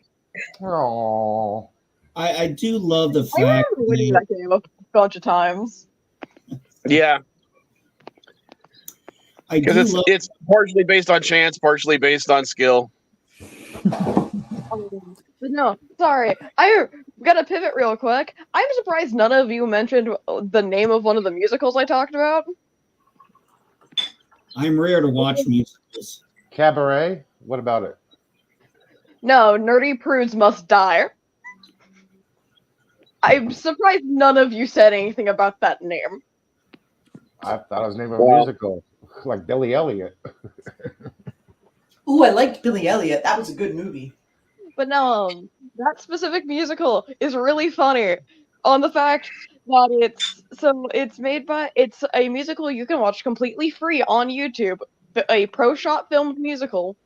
Oh. I do love the I fact remember winning that game a bunch of times. Yeah. Because it's partially based on chance, partially based on skill. But no, sorry. I gotta pivot real quick. I'm surprised none of you mentioned the name of one of the musicals I talked about. I'm rare to watch musicals. Cabaret? What about it? No, Nerdy Prudes Must Die. I'm surprised none of you said anything about that name. I thought it was the name of a musical. Like Billy Elliot. Ooh, I liked Billy Elliot. That was a good movie. But no, that specific musical is really funny on the fact that it's a musical you can watch completely free on YouTube, a pro shot filmed musical,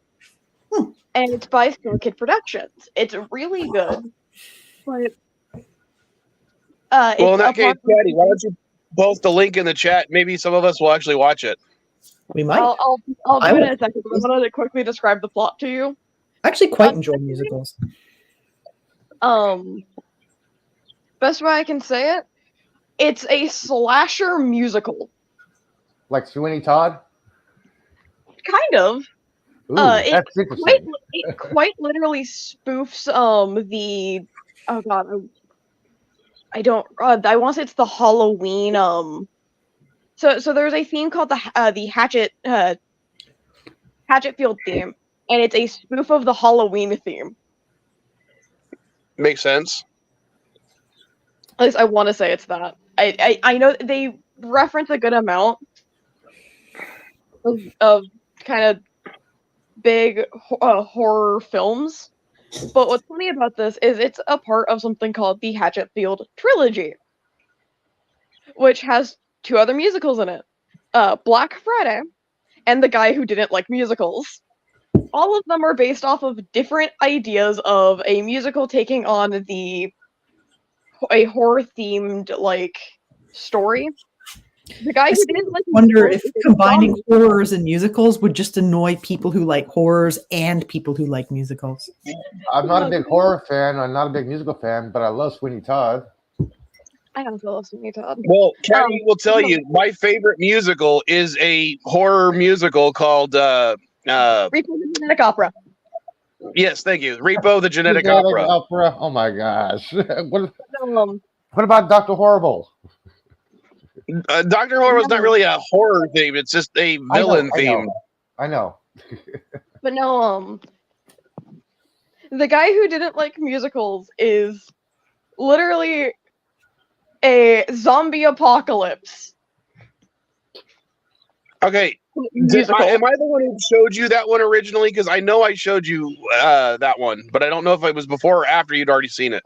and it's by Still Kid Productions. It's really good, but well, in that case, Patty, why don't you post a link in the chat? Maybe some of us will actually watch it. We might. I'll do it in a second, but I wanted to quickly describe the plot to you. I actually quite enjoy musicals. Best way I can say it, It's a slasher musical. Like Sweeney Todd? Kind of. Ooh, It that's interesting. quite literally spoofs the oh god, I don't I want to say it's the Halloween so there's a theme called the Hatchetfield theme, and it's a spoof of the Halloween theme. Makes sense. At least I want to say it's that. I know they reference a good amount of kind of big horror films, but what's funny about this is it's a part of something called the Hatchetfield trilogy, which has 2 other musicals in it, Black Friday and The Guy Who Didn't Like Musicals. All of them are based off of different ideas of a musical taking on a horror themed like story. The Guy Who Didn't Like wonder if Musicals is combining zombie. horrors and musicals would just annoy people who like horrors and people who like musicals. I'm not a big horror fan. I'm not a big musical fan, but I love Sweeney Todd. I don't feel Sweeney Todd. Well, Caddy will tell you my favorite musical is a horror musical called Repo the Genetic Opera. yes, thank you, Repo the Genetic Genetic Opera. Opera. Oh my gosh. What Um, about Dr. Horrible? Dr. Horror was not really a horror theme; it's just a villain theme. I know. but no, The Guy Who Didn't Like Musicals is literally a zombie apocalypse Okay, musical. am I the one who showed you that one originally? Because I know I showed you that one, but I don't know if it was before or after you'd already seen it.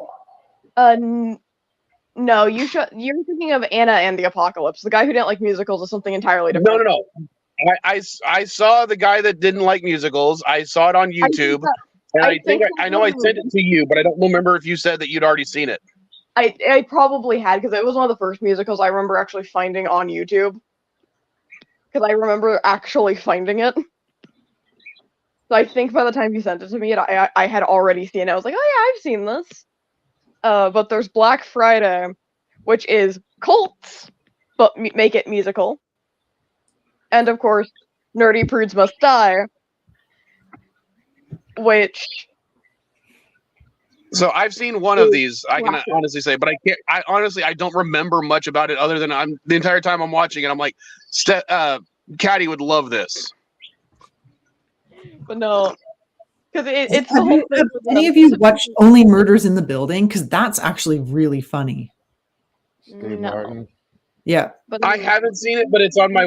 No, you're thinking of Anna and the Apocalypse. The Guy Who Didn't Like Musicals is something entirely different. No. I saw the guy that didn't like musicals. I saw it on YouTube, and I know I sent it to you, but I don't remember if you said that you'd already seen it. I probably had, because it was one of the first musicals I remember actually finding on YouTube. Because I remember actually finding it. So I think by the time you sent it to me, I had already seen it. I was like, oh yeah, I've seen this. But there's Black Friday, which is cults, but make it musical. And of course, Nerdy Prudes Must Die, which... So I've seen one of these, I can honestly say, but I don't remember much about it other than the entire time I'm watching it, I'm like, Caddy would love this. But no, because it's the whole thing. Have any of you watched Only Murders in the Building? Because that's actually really funny. Steve Martin. Yeah, But I haven't seen it, but it's on my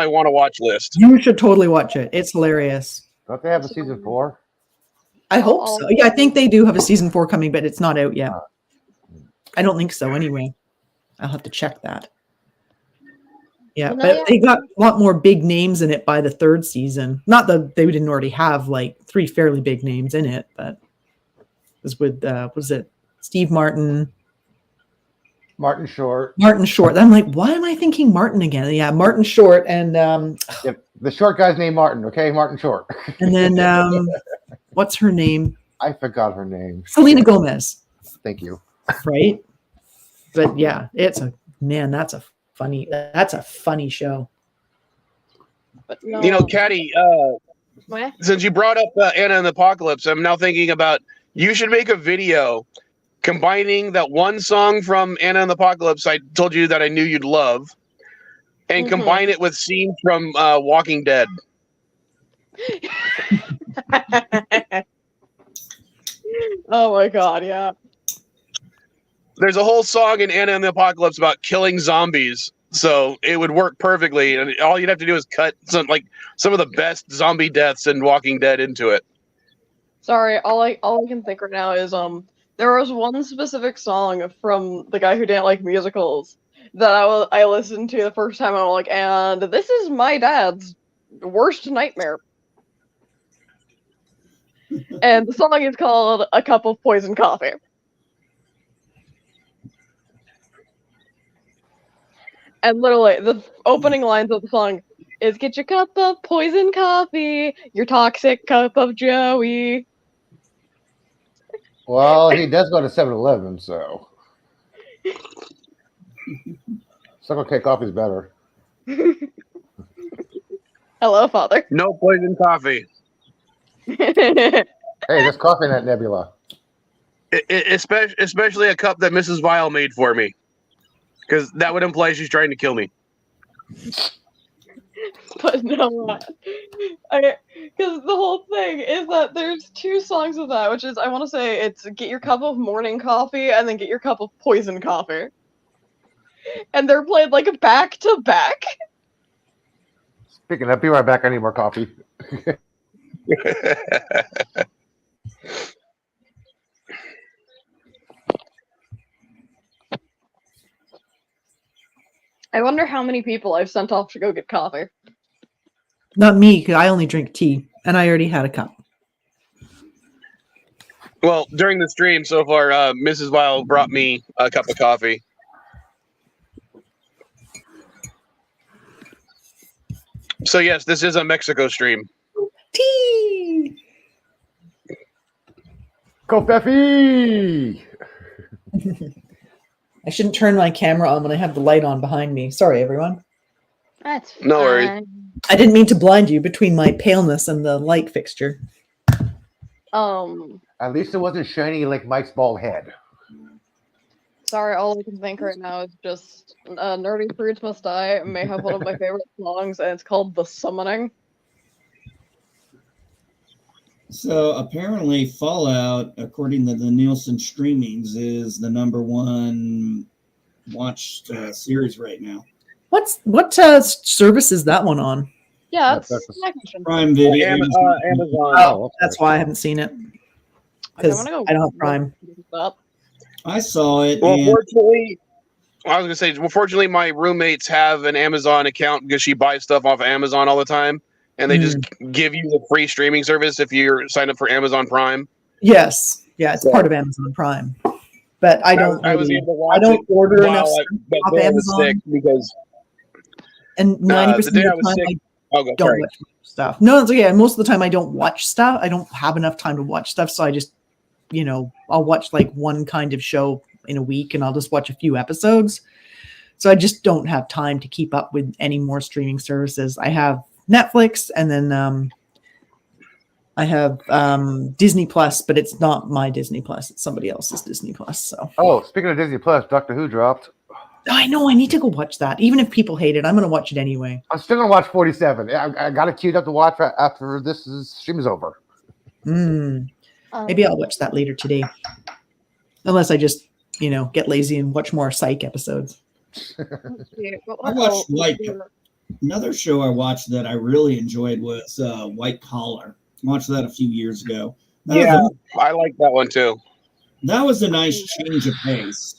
want to watch list. you should totally watch it. It's hilarious. Don't they have a season 4? I hope so. Yeah, I think they do have a season 4 coming, but it's not out yet. I don't think so anyway. I'll have to check that. Yeah, but they got a lot more big names in it by the 3rd season. Not that they didn't already have like 3 fairly big names in it, but it was with was it Steve Martin? Martin Short. Martin Short. I'm like, why am I thinking Martin again? Yeah, Martin Short and Yep, the short guy's named Martin, okay? Martin Short. and then what's her name? I forgot her name. Selena Gomez. Thank you. Right? But yeah, that's a funny show. But no, You know, Caddy, since you brought up Anna and the Apocalypse, I'm now thinking about you should make a video combining that one song from Anna and the Apocalypse I told you that I knew you'd love, and combine it with scenes from Walking Dead. Oh my god, yeah. There's a whole song in Anna and the Apocalypse about killing zombies, so it would work perfectly. And all you'd have to do is cut some of the best zombie deaths in Walking Dead into it. Sorry, all I can think right now is there was one specific song from The Guy Who Didn't Like Musicals that I listened to the first time. I'm like, and this is my dad's worst nightmare. And the song is called "A Cup of Poison Coffee." And literally, the opening lines of the song is "Get your cup of poison coffee, your toxic cup of Joey." Well, he does go to 7-Eleven, so. Circle K coffee is better. Hello, Father. No poison coffee. Hey, there's coffee in that nebula. Especially a cup that Mrs. Vile made for me, because that would imply she's trying to kill me. But no, because the whole thing is that there's 2 songs of that, which is, I want to say, it's get your cup of morning coffee and then get your cup of poison coffee. And they're played like back to back. Speaking of, be right back. I need more coffee. I wonder how many people I've sent off to go get coffee. Not me, because I only drink tea, and I already had a cup. Well, during the stream so far, Mrs. Vile brought me a cup of coffee. So yes, this is a Mexico stream. Tea! Coffee! I shouldn't turn my camera on when I have the light on behind me. Sorry, everyone. That's No worries. fine. I didn't mean to blind you between my paleness and the light fixture. At least it wasn't shiny like Mike's bald head. Sorry, all I can think right now is just Nerdy Fruits Must Die may have one of my favorite songs, and it's called The Summoning. So apparently, Fallout, according to the Nielsen streamings, is the #1 watched series right now. What service is that one on? Yeah, That's my question. Prime Video. Amazon. Oh, that's why I haven't seen it. Because I'm gonna go I don't have Prime. look it up. I saw it. Well, and fortunately, I was gonna say, fortunately, my roommates have an Amazon account because she buys stuff off of Amazon all the time, and they just give you the free streaming service if you're signed up for Amazon Prime. Yes. Yeah, it's part of Amazon Prime. But I don't. I was able to watch I don't it order while enough that off day I was Amazon. sick because And 90% of the day I the was time, sick. I Oh, go, don't sorry. watch stuff. No, it's okay. Most of the time, I don't watch stuff. I don't have enough time to watch stuff, so I just, I'll watch like one kind of show in a week, and I'll just watch a few episodes. So I just don't have time to keep up with any more streaming services. I have Netflix, and then I have Disney Plus, but it's not my Disney Plus; it's somebody else's Disney Plus. So. Oh, speaking of Disney Plus, Doctor Who dropped. I know. I need to go watch that. Even if people hate it, I'm going to watch it anyway. I'm still gonna watch 47. I got it queued up to watch after stream is over. Maybe I'll watch that later today. Unless I just, get lazy and watch more Psych episodes. I watched another show I watched that I really enjoyed was White Collar. I watched that a few years ago. I like that one too. That was a nice change of pace.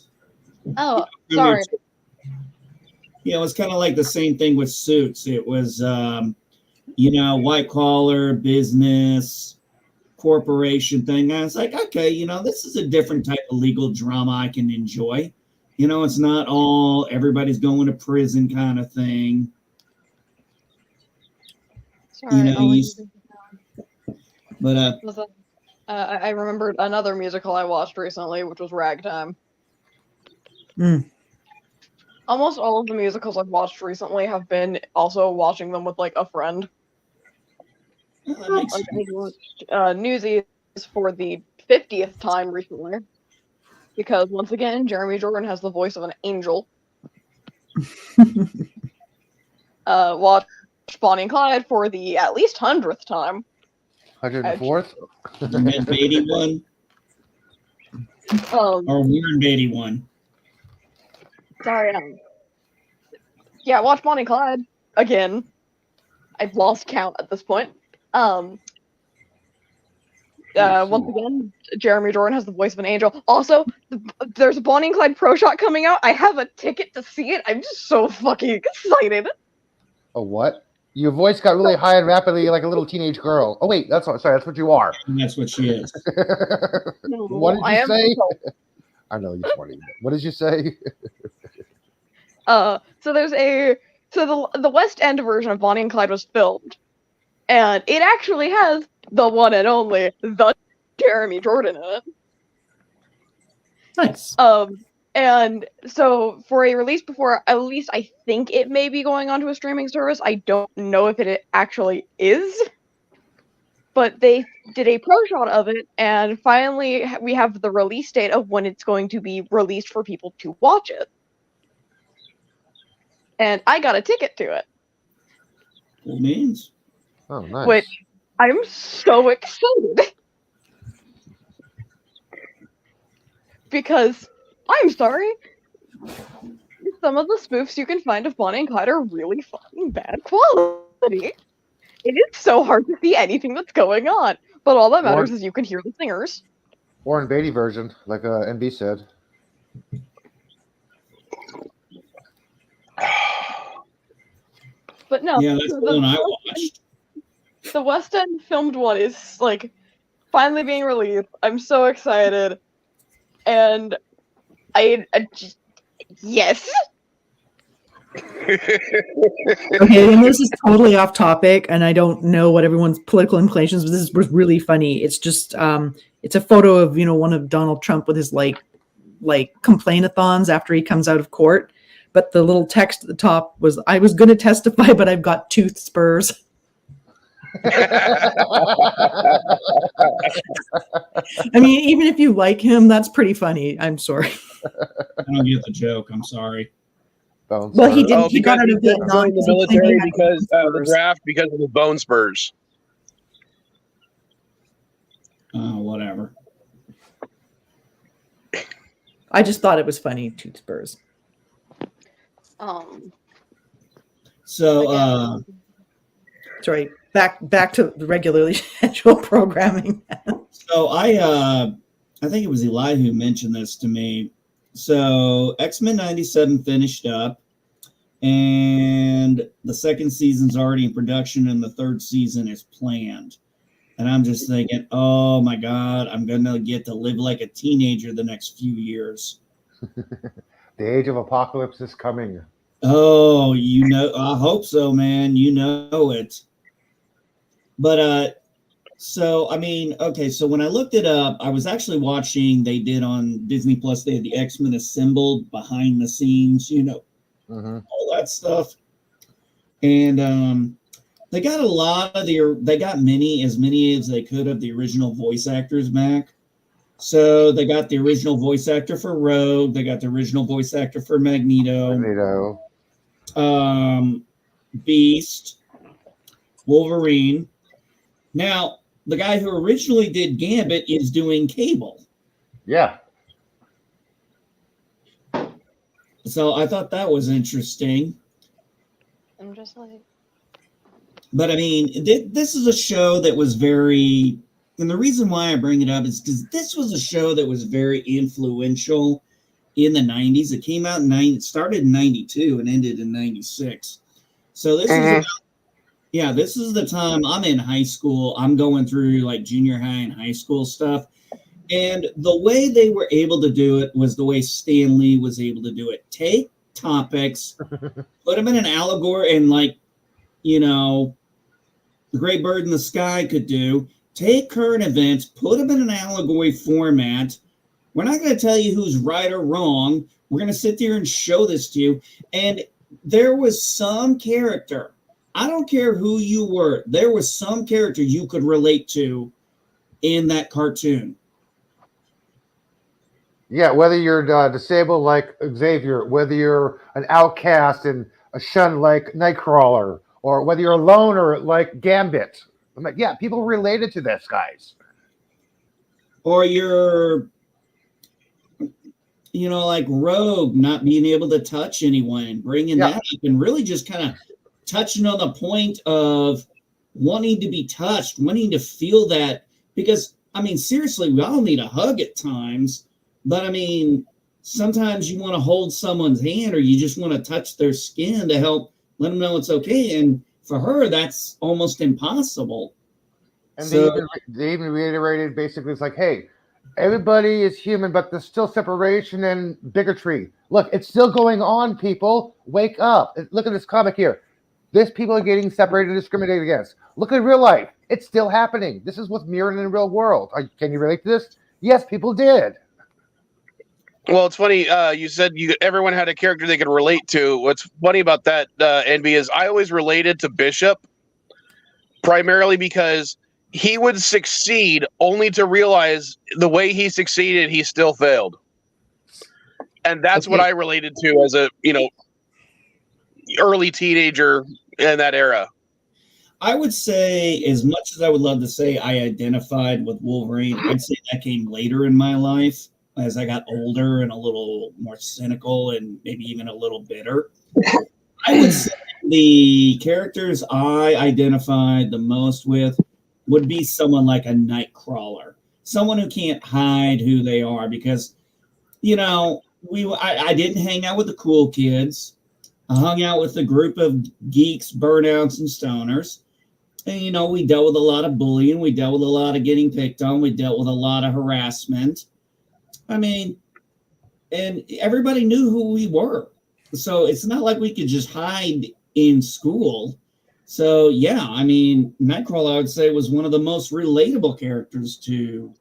Oh, sorry. Yeah, it was kind of like the same thing with Suits. It was, white collar business, corporation thing. I was like, okay, this is a different type of legal drama I can enjoy. It's not all everybody's going to prison kind of thing. Sorry, but I remembered another musical I watched recently, which was Ragtime. Almost all of the musicals I've watched recently have been also watching them with like a friend. Like, I watched Newsies for the 50th time recently, because once again, Jeremy Jordan has the voice of an angel. Watched Bonnie and Clyde for the at least 100th time. 104th? And Beatty one. Or Warren Beatty one. Sorry. Yeah, watch Bonnie and Clyde again. I've lost count at this point. Once again, Jeremy Jordan has the voice of an angel. Also, there's a Bonnie and Clyde Pro Shot coming out. I have a ticket to see it. I'm just so fucking excited. Oh, what? Your voice got really high and rapidly like a little teenage girl. Oh, wait, that's what you are. And that's what she is. What did you say? I know you're funny. What did you say? So there's the West End version of Bonnie and Clyde was filmed, and it actually has the one and only the Jeremy Jordan in it. Nice. And so for a release before, at least I think it may be going onto a streaming service. I don't know if it actually is. But they did a pro shot of it, and finally we have the release date of when it's going to be released for people to watch it. And I got a ticket to it. Cool means. Oh, nice. Which I'm so excited. Because, I'm sorry, some of the spoofs you can find of Bonnie and Clyde are really fucking bad quality. It is so hard to see anything that's going on. But all that matters is you can hear the singers. Warren Beatty version, like NB said. But no, Yeah, that's the one I watched. The West End filmed one is like finally being released. I'm so excited, and I just, yes. Okay, and this is totally off topic, and I don't know what everyone's political inclinations, but this was really funny. It's just it's a photo of one of Donald Trump with his like complainathons after he comes out of court. But the little text at the top was, "I was going to testify, but I've got tooth spurs." I mean, even if you like him, that's pretty funny. I'm sorry. I don't get the joke. I'm sorry. Well, he didn't. He got out of Vietnam Vietnam the military because the draft because of his bone spurs. Whatever. I just thought it was funny. Tooth spurs. So, sorry. Back to the regularly scheduled programming. So I think it was Eli who mentioned this to me. So X-Men 97 finished up, and the second season's already in production, and the third season is planned. And I'm just thinking, oh my God, I'm gonna get to live like a teenager the next few years. The age of apocalypse is coming. Oh, I hope so, man. You know it. But so I mean, okay, so when I looked it up, I was actually watching, they did on Disney Plus, they had the X-Men Assembled behind the scenes, all that stuff. And they got a lot of they got as many as they could of the original voice actors back. So they got the original voice actor for Rogue, they got the original voice actor for Magneto. Beast, Wolverine. Now, the guy who originally did Gambit is doing Cable. Yeah. So I thought that was interesting. I'm just like... But I mean, this is a show that was very... And the reason why I bring it up is because this was a show that was very influential in the 90s. It came out it started in 92 and ended in 96. So this is this is the time I'm in high school. I'm going through like junior high and high school stuff. And the way they were able to do it was the way Stan Lee was able to do it. Take topics, put them in an allegory, and like, the Great Bird in the Sky could do. Take current events, put them in an allegory format. We're not going to tell you who's right or wrong. We're going to sit there and show this to you. And there was some character. I don't care who you were. There was some character you could relate to in that cartoon. Yeah, whether you're disabled like Xavier, whether you're an outcast and a shunned like Nightcrawler, or whether you're a loner like Gambit. I'm like, yeah, people related to this, guys. Or you're, like Rogue, not being able to touch anyone and bringing that up and really just kind of touching on the point of wanting to be touched, wanting to feel that. Because, I mean, seriously, we all need a hug at times. But, I mean, sometimes you want to hold someone's hand or you just want to touch their skin to help let them know it's okay. And for her, that's almost impossible. And they even reiterated basically, it's like, hey, everybody is human, but there's still separation and bigotry. Look, it's still going on, people. Wake up. Look at this comic here. These people are getting separated and discriminated against. Look at real life. It's still happening. This is what's mirrored in the real world. Can you relate to this? Yes, people did. Well, it's funny. You said everyone had a character they could relate to. What's funny about that, Envy, is I always related to Bishop primarily because he would succeed only to realize the way he succeeded, he still failed. And that's what I related to as a, early teenager in that era. I would say, as much as I would love to say I identified with Wolverine, I'd say that came later in my life as I got older and a little more cynical and maybe even a little bitter. I would say the characters I identified the most with would be someone like a Nightcrawler, someone who can't hide who they are because, I didn't hang out with the cool kids. I hung out with a group of geeks, burnouts, and stoners. And, we dealt with a lot of bullying. We dealt with a lot of getting picked on. We dealt with a lot of harassment. I mean, and everybody knew who we were. So it's not like we could just hide in school. So, yeah, I mean, Nightcrawler, I would say, was one of the most relatable characters to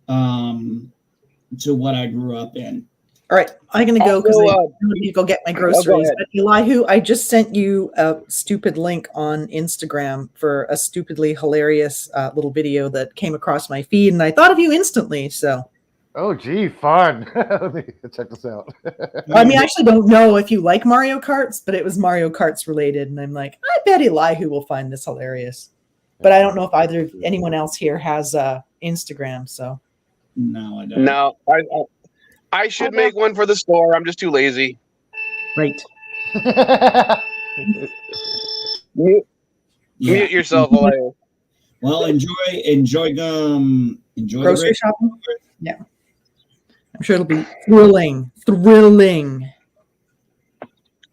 what I grew up in. All right, I'm going to go because I need to go get my groceries. But Elihu, I just sent you a stupid link on Instagram for a stupidly hilarious little video that came across my feed, and I thought of you instantly. So, oh, gee, fun! Let me check this out. I mean, I actually don't know if you like Mario Karts, but it was Mario Karts related, and I'm like, I bet Elihu will find this hilarious. But I don't know if anyone else here has Instagram. So, no, I don't. No, I should make one for the store. I'm just too lazy. Right. Mute yourself, Elihu. Well, enjoy grocery shopping. Yeah, I'm sure it'll be thrilling.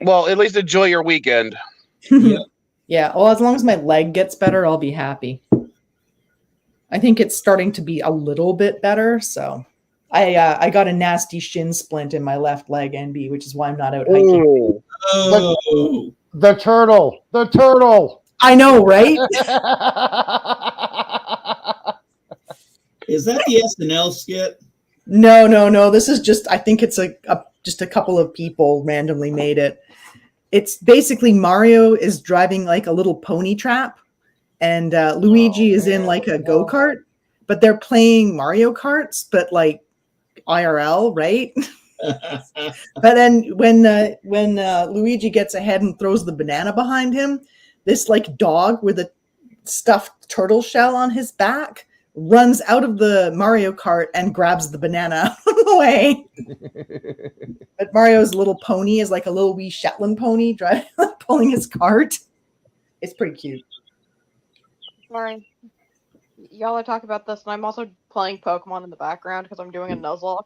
Well, at least enjoy your weekend. Yeah. Well, as long as my leg gets better, I'll be happy. I think it's starting to be a little bit better. So, I got a nasty shin splint in my left leg, NB, which is why I'm not out hiking. Oh. The turtle. I know, right? Is that the SNL skit? No. This is just, I think it's just a couple of people randomly made it. It's basically Mario is driving like a little pony trap, and Luigi is in like a go-kart, but they're playing Mario Karts, but like IRL, right? But then when Luigi gets ahead and throws the banana behind him, this like dog with a stuffed turtle shell on his back runs out of the Mario Kart and grabs the banana out of the way. But Mario's little pony is like a little wee Shetland pony pulling his cart. It's pretty cute. Sorry. Y'all are talking about this, and I'm also playing Pokemon in the background because I'm doing a Nuzlocke.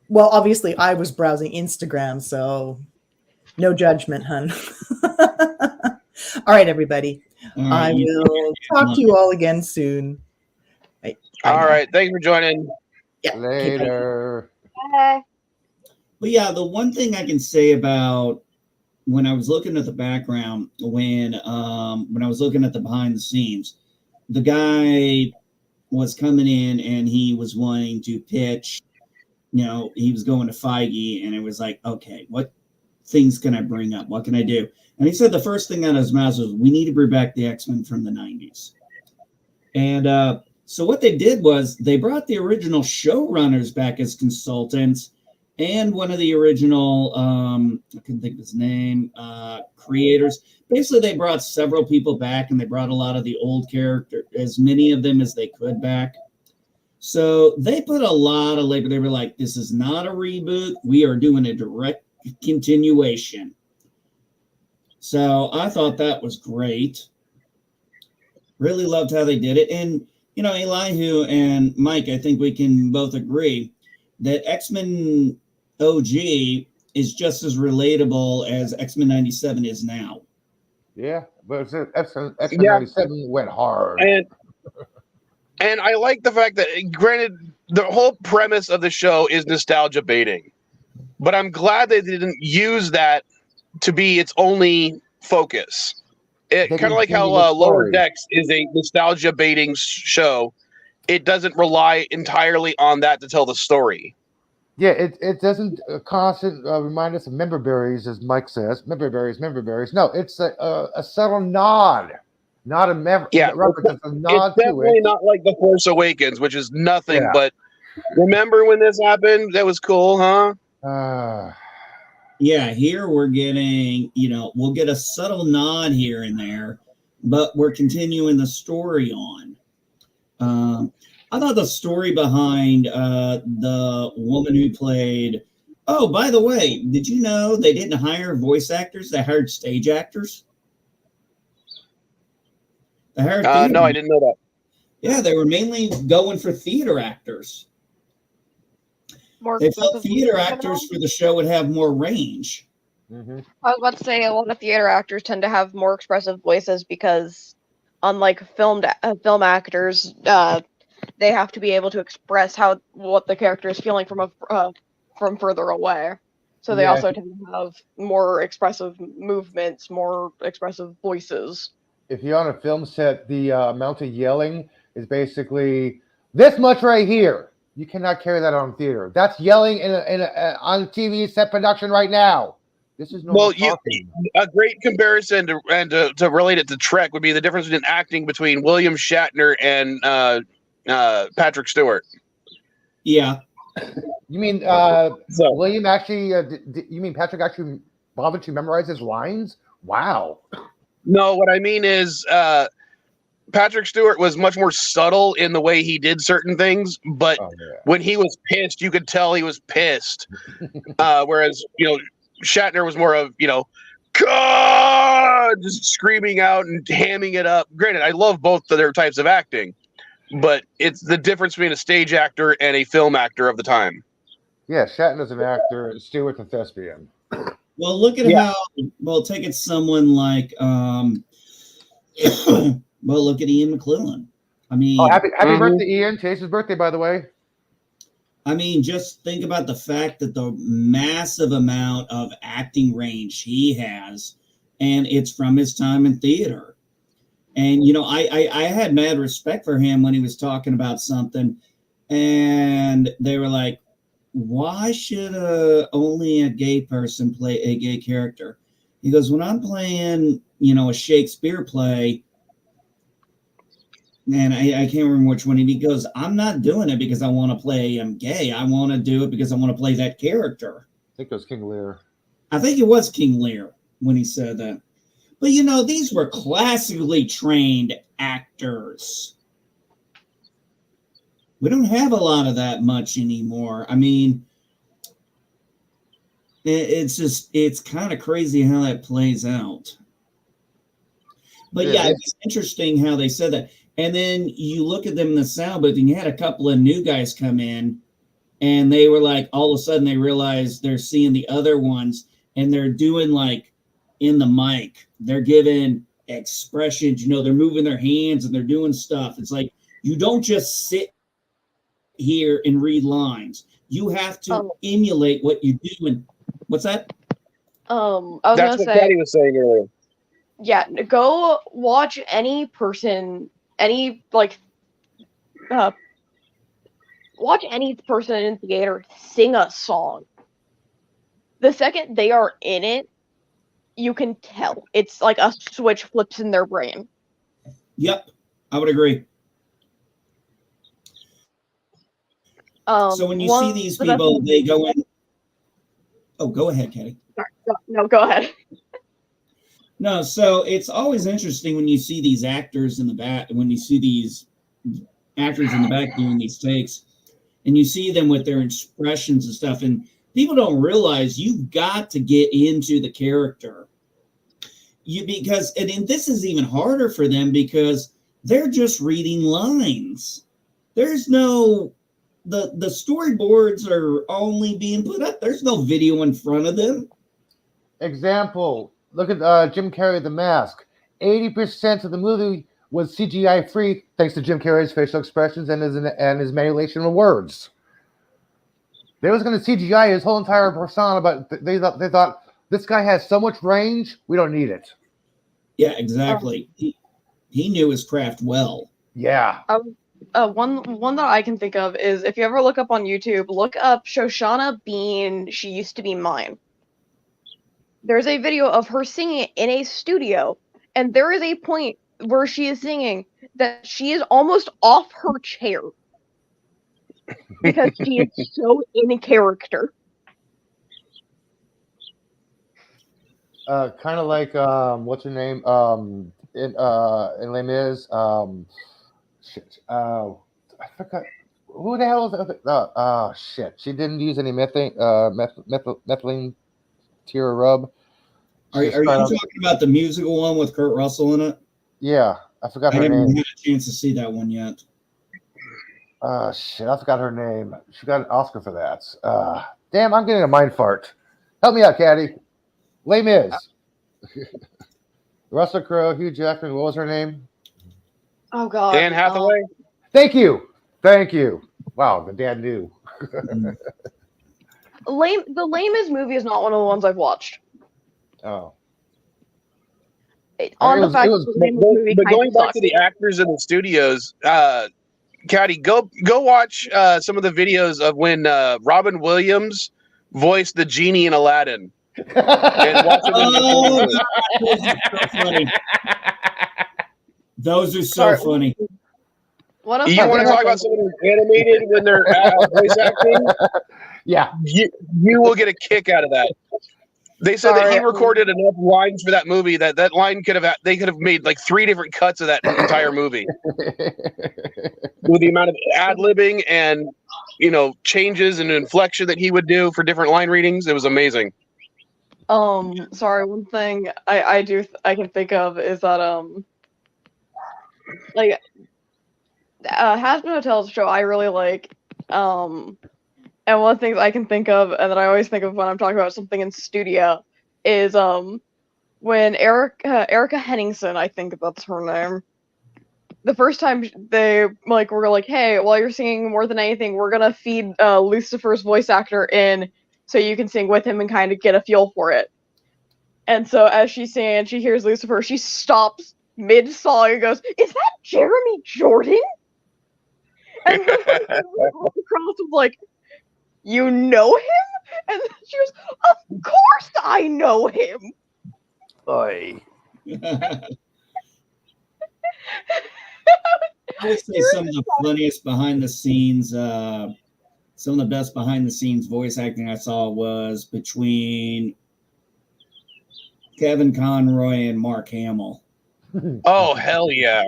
Well, obviously, I was browsing Instagram, so no judgment, hun. All right, everybody. I will talk to you all again soon. All right. Thanks for joining. Yeah. Later. Bye. But yeah, the one thing I can say about when I was looking at the background, when I was looking at the behind the scenes, the guy was coming in and he was wanting to pitch, he was going to Feige, and it was like, okay, what things can I bring up? What can I do? And he said the first thing out of his mouth was, we need to bring back the X-Men from the 90s. And so what they did was they brought the original showrunners back as consultants, and one of the original, I couldn't think of his name, creators. Basically, they brought several people back, and they brought a lot of the old characters, as many of them as they could back. So they put a lot of labor. They were like, this is not a reboot. We are doing a direct continuation. So I thought that was great. Really loved how they did it. And, Elihu and Mike, I think we can both agree that X-Men OG is just as relatable as X-Men 97 is now. Yeah, but X-Men 97 went hard. And I like the fact that, granted, the whole premise of the show is nostalgia baiting, but I'm glad they didn't use that to be its only focus. It kind of like how Lower Decks is a nostalgia baiting show. It doesn't rely entirely on that to tell the story. Yeah, it doesn't constant remind us of member berries, as Mike says. Member berries, member berries. No, it's a subtle nod, not a Yeah, reference. It's a it's nod to it. definitely not like The Force Awakens, which is nothing Yeah. but. Remember when this happened? That was cool, huh? Yeah, here we're getting, we'll get a subtle nod here and there, but we're continuing the story on. I thought the story behind the woman who played. Oh, by the way, did you know they didn't hire voice actors? They hired stage actors. They hired theater. No, I didn't know that. Yeah, they were mainly going for theater actors. They felt theater actors for the show would have more range. Mm-hmm. I was about to say a lot of theater actors tend to have more expressive voices because, unlike film actors, they have to be able to express what the character is feeling from further away. So they also tend to have more expressive movements, more expressive voices. If you're on a film set, the amount of yelling is basically this much right here. You cannot carry that on theater. That's yelling on TV set production right now. This is normal talking. A great comparison to relate it to Trek would be the difference in acting between William Shatner and Patrick Stewart. Yeah. You mean William actually? You mean Patrick actually bothered to memorize his lines? Wow. No, what I mean is Patrick Stewart was much more subtle in the way he did certain things, but when he was pissed, you could tell he was pissed. Whereas, Shatner was more of, God, just screaming out and hamming it up. Granted, I love both of their types of acting, but it's the difference between a stage actor and a film actor of the time. Yeah, Shatner's an actor, and Stewart's a thespian. Well, look at how. Well, take it someone like. Well, look at Ian McClellan. I mean, happy birthday, Ian! Today's his birthday, by the way. I mean, just think about the fact that the massive amount of acting range he has, and it's from his time in theater. And I had mad respect for him when he was talking about something, and they were like, "Why should only a gay person play a gay character?" He goes, "When I'm playing, a Shakespeare play." And I can't remember which one. He goes, "I'm not doing it because I want to play gay. I want to do it because I want to play that character." I think it was King Lear. I think it was King Lear when he said that. But, these were classically trained actors. We don't have a lot of that much anymore. I mean, it's kind of crazy how that plays out. But it's interesting how they said that. And then you look at them in the sound booth, and you had a couple of new guys come in, and they were like, all of a sudden they realized they're seeing the other ones, and they're doing like in the mic, they're giving expressions, they're moving their hands and they're doing stuff. It's like, you don't just sit here and read lines. You have to emulate what you do. And what's that? I was That's what Patty was saying earlier. Yeah, go watch any person, watch any person in theater sing a song. The second they are in it, you can tell. It's like a switch flips in their brain. Yep, I would agree. So when you see these people, they go in. Oh, go ahead, Katie. No, go ahead. No, so it's always interesting when you see these actors in the back, when you see these actors in the back doing these takes, and you see them with their expressions and stuff, and people don't realize you've got to get into the character. Because this is even harder for them because they're just reading lines. There's no the storyboards are only being put up. There's no video in front of them. Example. Look at Jim Carrey, The Mask. 80% of the movie was CGI free, thanks to Jim Carrey's facial expressions and his manipulation of words. They was going to CGI his whole entire persona, but they thought this guy has so much range, we don't need it. Yeah, exactly. He knew his craft well. Yeah. I one that I can think of is if you ever look up on YouTube, look up Shoshana Bean. She used to be mine. There's a video of her singing in a studio, and there is a point where she is singing that she is almost off her chair because she is so in character. Kind of like what's her name? In Les Mis. Shit. I forgot. Who the hell is the other? Shit. She didn't use any methylene tear rub. Are you talking about the musical one with Kurt Russell in it? Yeah, I forgot I her haven't name. had a chance to see that one yet. Shit, I forgot her name. She got an Oscar for that. Damn, I'm getting a mind fart. Help me out, Caddy. Les Mis. Russell Crowe, Hugh Jackman. What was her name? Oh God. Anne Hathaway. Thank you. Wow, the dad knew. The Les Mis movie is not one of the ones I've watched. Oh. But going back to the actors in the studios, Caddy, go watch some of the videos of when Robin Williams voiced the genie in Aladdin. And watch those are so funny. You want to talk about someone who's animated when they're voice acting? Yeah. You will get a kick out of that. They said that he recorded enough lines for that movie that line they could have made like 3 different cuts of that entire movie. With the amount of ad-libbing and, changes and inflection that he would do for different line readings, it was amazing. Sorry, one thing I can think of is that Hazbin Hotel's show I really like. And one of the things I can think of, and that I always think of when I'm talking about something in studio, is when Erica Henningsen, I think that's her name. The first time they were like, hey, while you're singing More Than Anything, we're gonna feed Lucifer's voice actor in so you can sing with him and kind of get a feel for it. And so as she's singing and she hears Lucifer, she stops mid-song and goes, "Is that Jeremy Jordan?" And the crowd was like, "You know him?" And she goes, "Of course I know him." Oy. I would say some of the funniest behind the scenes, some of the best behind the scenes voice acting I saw was between Kevin Conroy and Mark Hamill. Oh, hell yeah.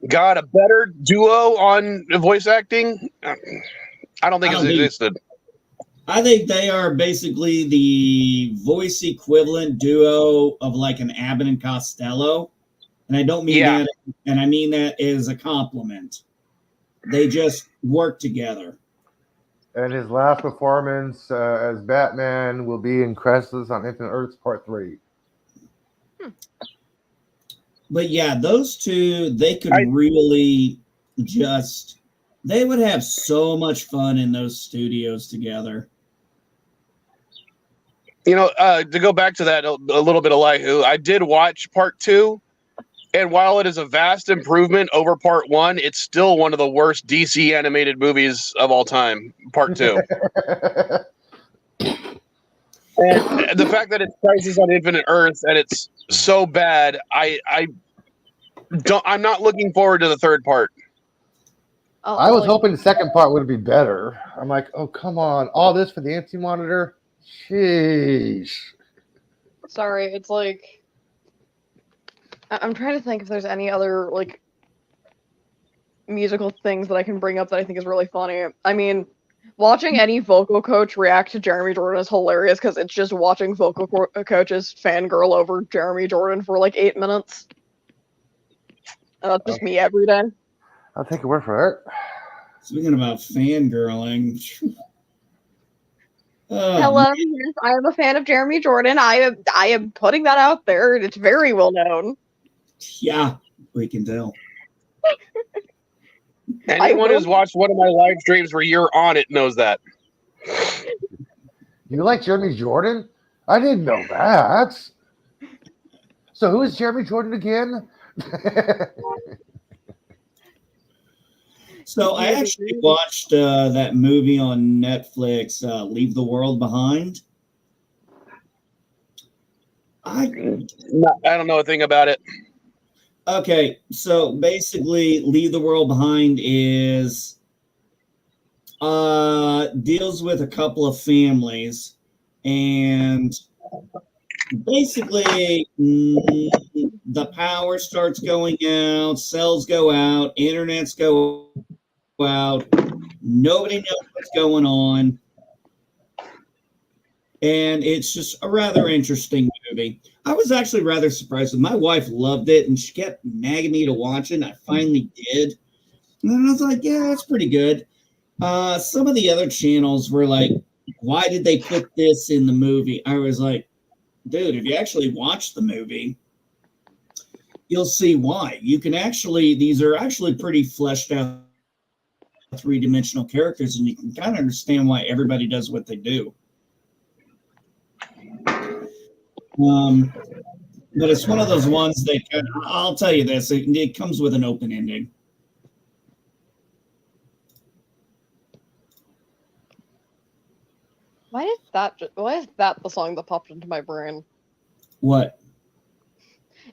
Got a better duo on voice acting? I don't think it's existed. I think they are basically the voice equivalent duo of like an Abbott and Costello. And I don't mean that, and I mean that as a compliment. They just work together. And his last performance as Batman will be in Crisis on Infinite Earths Part 3. But yeah, those two, they could really just, they would have so much fun in those studios together. To go back to that a little bit of Elihu, I did watch Part 2. And while it is a vast improvement over Part 1, it's still one of the worst DC animated movies of all time, Part 2. And the fact that it's Crisis on Infinite Earths and it's so bad, I'm not looking forward to the third part. I was hoping the second part would be better. I'm like, oh, come on. All this for the anti-monitor? Sheesh. Sorry, it's like... I'm trying to think if there's any other, musical things that I can bring up that I think is really funny. I mean, watching any vocal coach react to Jeremy Jordan is hilarious because it's just watching vocal coaches fangirl over Jeremy Jordan for 8 minutes. That's just me every day. I'll take your word for it. Speaking about fangirling. Hello, yes, I am a fan of Jeremy Jordan. I am putting that out there. It's very well known. Yeah, we can tell. Anyone who's watched one of my live streams where you're on it knows that. You like Jeremy Jordan? I didn't know that. So who is Jeremy Jordan again? So I actually watched that movie on Netflix, Leave the World Behind. I don't know a thing about it. Okay, so basically, Leave the World Behind is deals with a couple of families, and basically the power starts going out, cells go out, internets go out, nobody knows what's going on, and it's just a rather interesting movie. I was actually rather surprised. My wife loved it, and she kept nagging me to watch it, and I finally did. And then I was like, yeah, that's pretty good. Some of the other channels were like, why did they put this in the movie? I was like, dude, if you actually watch the movie, you'll see why. You can actually, these are actually pretty fleshed out three-dimensional characters, and you can kind of understand why everybody does what they do. But it's one of those ones that I'll tell you this, it comes with an open ending. Why is that the song that popped into my brain? What?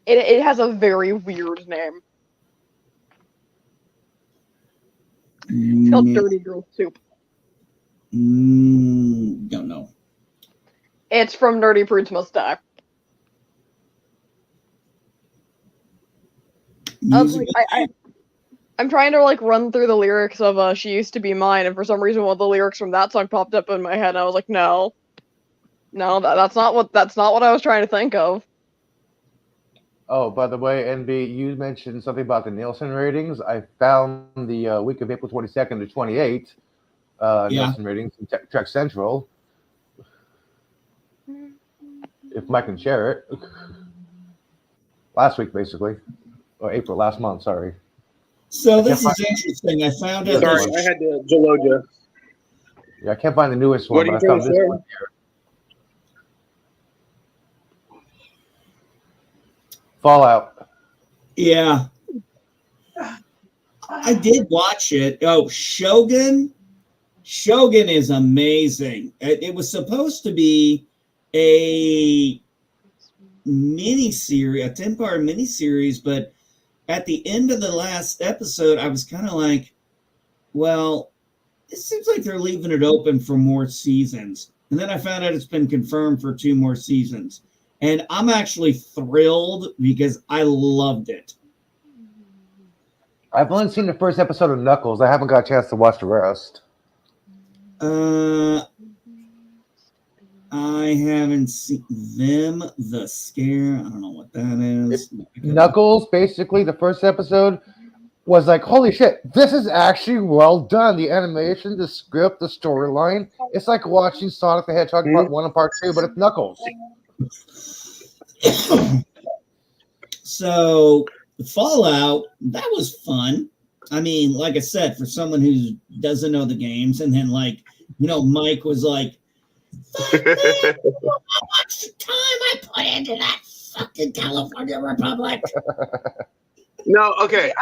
It has a very weird name. It's called Dirty Girl Soup. Don't know. It's from Nerdy Prudes Must Die. I'm trying to like run through the lyrics of "She Used to Be Mine," and for some reason, one of the lyrics from that song popped up in my head, and I was like, no, that's not what I was trying to think of. Oh, by the way, NB, you mentioned something about the Nielsen ratings. I found the week of April 22nd to 28 Nielsen ratings in Trek Central. If Mike can share it. Last week, basically. Or April, last month, sorry. So this is interesting. I found out. Sorry, I had to Jaloja. Yeah, I can't find the newest one, What are but you I found trying this to one here. Fallout. Yeah. I did watch it. Oh, Shogun. Shogun is amazing. It was supposed to be a miniseries, a 10-part miniseries, but at the end of the last episode, I was kind of like, well, it seems like they're leaving it open for more seasons. And then I found out it's been confirmed for 2 more seasons. And I'm actually thrilled because I loved it. I've only seen the first episode of Knuckles. I haven't got a chance to watch the rest. I haven't seen them. The Scare. I don't know what that is. Knuckles, basically, the first episode was like, holy shit, this is actually well done. The animation, the script, the storyline. It's like watching Sonic the Hedgehog Part 1 and Part 2, but it's Knuckles. So, Fallout, that was fun. I mean, like I said, for someone who doesn't know the games, and then, like, Mike was like, fuck man, how much time I put into that fucking California Republic. No, okay.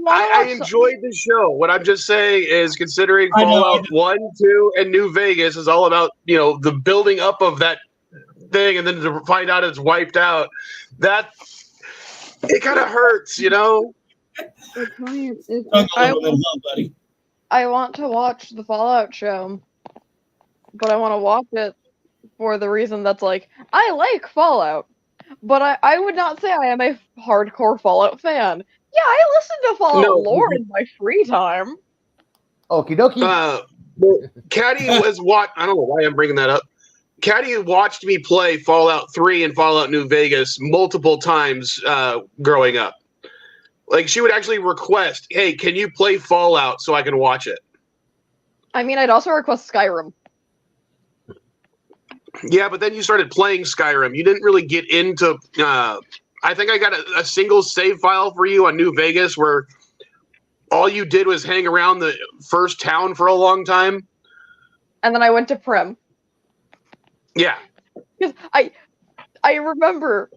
I enjoyed the show. What I'm just saying is, considering Fallout 1, 2, and New Vegas is all about, the building up of that thing, and then to find out it's wiped out, that it kind of hurts, I want to watch the Fallout show, but I want to watch it for the reason that's like, I like Fallout, but I would not say I am a hardcore Fallout fan. Yeah, I listen to Fallout lore in my free time. Okie dokie. Well, Caddy was I don't know why I'm bringing that up. Caddy watched me play Fallout 3 and Fallout New Vegas multiple times growing up. Like, she would actually request, hey, can you play Fallout so I can watch it? I mean, I'd also request Skyrim. Yeah, but then you started playing Skyrim. You didn't really get into... I think I got a single save file for you on New Vegas where all you did was hang around the first town for a long time. And then I went to Prim. Yeah. Because I remember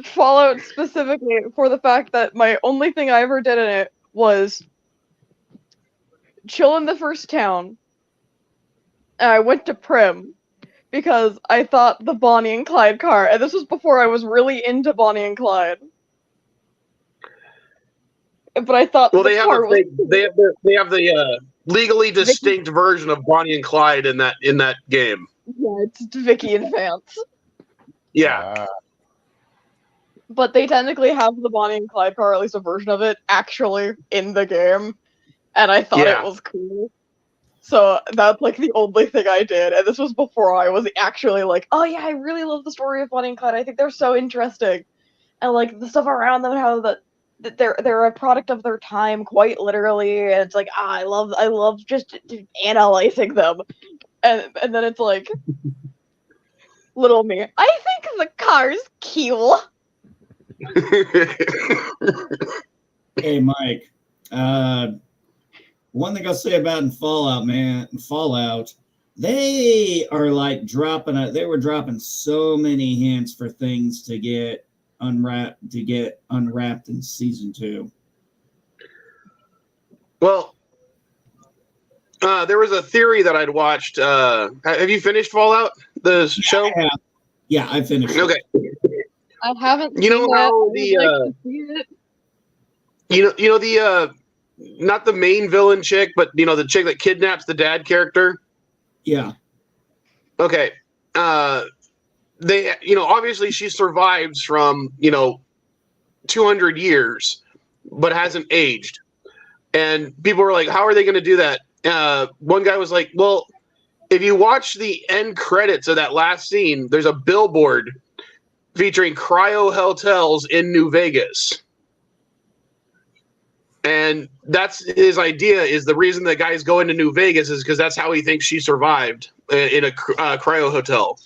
Fallout specifically for the fact that my only thing I ever did in it was chill in the first town. And I went to Prim because I thought the Bonnie and Clyde car, and this was before I was really into Bonnie and Clyde. But I thought they have the legally distinct version of Bonnie and Clyde in that game. Yeah, it's Vicky and Vance. Yeah. But they technically have the Bonnie and Clyde car, or at least a version of it, actually in the game. And I thought it was cool. So that's like the only thing I did. And this was before I was actually like, oh yeah, I really love the story of Bonnie and Clyde. I think they're so interesting. And like the stuff around them, how that they're a product of their time, quite literally. And it's like, I love just analyzing them. And then it's like, little me, I think the car's cute. Hey, Mike. One thing I'll say about in Fallout, they are like they were dropping so many hints for things to get unwrapped in season 2. Well, there was a theory that I'd watched. Have you finished Fallout, the show? Yeah, I finished. Okay. I haven't. You know how the not the main villain chick, but the chick that kidnaps the dad character. Yeah. Okay. They, obviously she survives from 200 years, but hasn't aged. And people were like, "How are they going to do that?" One guy was like, "Well, if you watch the end credits of that last scene, there's a billboard featuring cryo hotels in New Vegas." And that's his idea, is the reason the guy's going to New Vegas is because that's how he thinks she survived in a cryo hotel.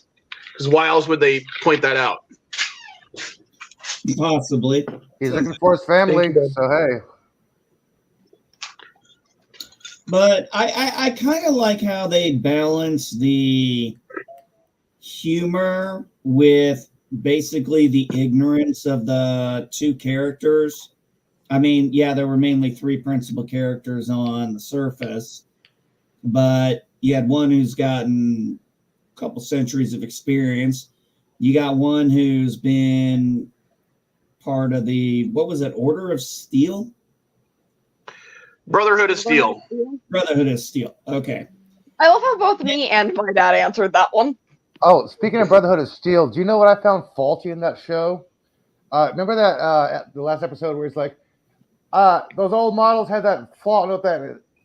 Because why else would they point that out? Possibly. He's looking for his family, so hey. But I kind of like how they balance the humor with basically the ignorance of the two characters. I mean, yeah, there were mainly 3 principal characters on the surface, but you had one who's gotten a couple centuries of experience. You got one who's been part of the, what was it, Order of Steel? Brotherhood of Steel. Brotherhood of Steel. Okay. I love how both me and my dad answered that one. Oh, speaking of Brotherhood of Steel, do you know what I found faulty in that show? Remember that the last episode where it's like, those old models had that flaw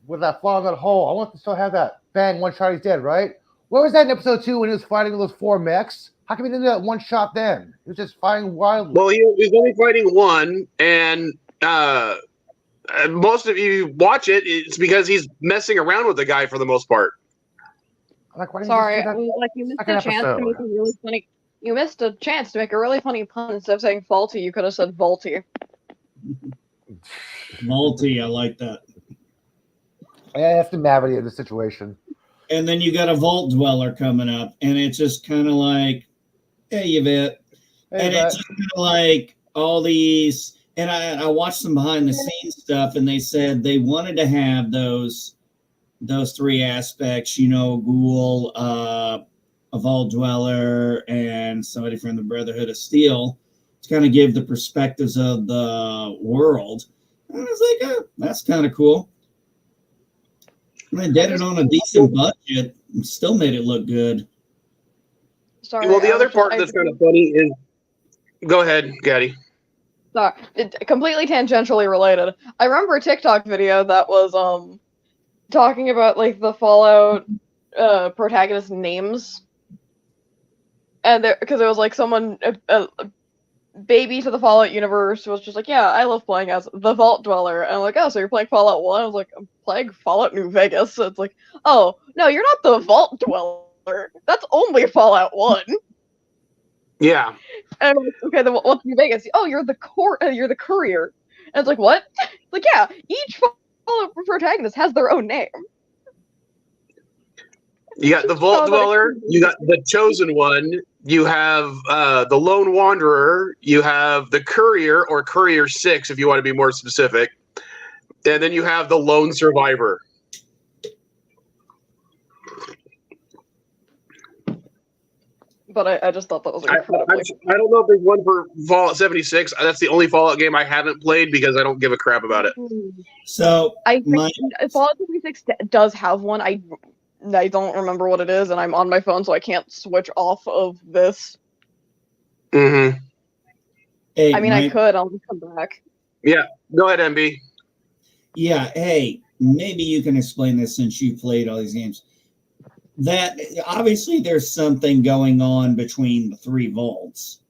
with that flaw in that hole. I want to still have that. Bang, one shot, he's dead, right? Where was that in episode 2 when he was fighting those 4 mechs? How come he didn't do that one shot then? He was just fighting wildly. Well, he was only fighting one, and most of you watch it's because he's messing around with the guy for the most part. Like, why didn't Sorry, you like you missed a chance to make a really funny. You missed a chance to make a really funny pun. Instead of saying faulty, you could have said vaulty. Multi, I like that. Yeah, that's the gravity of the situation. And then you got a Vault Dweller coming up, and it's just kind of like, hey, Yvette. And it's just kind of like all these, and I watched some behind the scenes stuff, and they said they wanted to have those 3 aspects, Ghoul, a Vault Dweller, and somebody from the Brotherhood of Steel, to kind of give the perspectives of the world. And I was like, oh, that's kind of cool. And they did it on a decent budget and still made it look good. Sorry. Well, the other part that's kind of funny is, go ahead, Gaddy. Sorry, completely tangentially related. I remember a TikTok video that was talking about like the Fallout protagonist names, and because it was like someone baby to the Fallout universe was just like, yeah, I love playing as the Vault Dweller. And I'm like, oh, so you're playing Fallout 1? I was like, I'm playing Fallout New Vegas. So it's like, oh, no, you're not the Vault Dweller. That's only Fallout 1. Yeah. And I'm like, okay, then what's New Vegas? Oh, you're the courier. And it's like, what? It's like, yeah, each Fallout protagonist has their own name. You got the Vault Dweller, you got the Chosen One, you have the Lone Wanderer, you have the Courier, or Courier 6 if you want to be more specific, and then you have the Lone Survivor. but I just thought that was I incredibly. don't know if there's one for Fallout 76. That's the only Fallout game I haven't played because I don't give a crap about it. So I think Fallout 76 does have one. I don't remember what it is, and I'm on my phone, so I can't switch off of this. Mm-hmm. hey, I mean, I could. I'll just come back. Yeah, go ahead, MB. Yeah, hey, maybe you can explain this since you played all these games. That obviously there's something going on between the 3 vaults.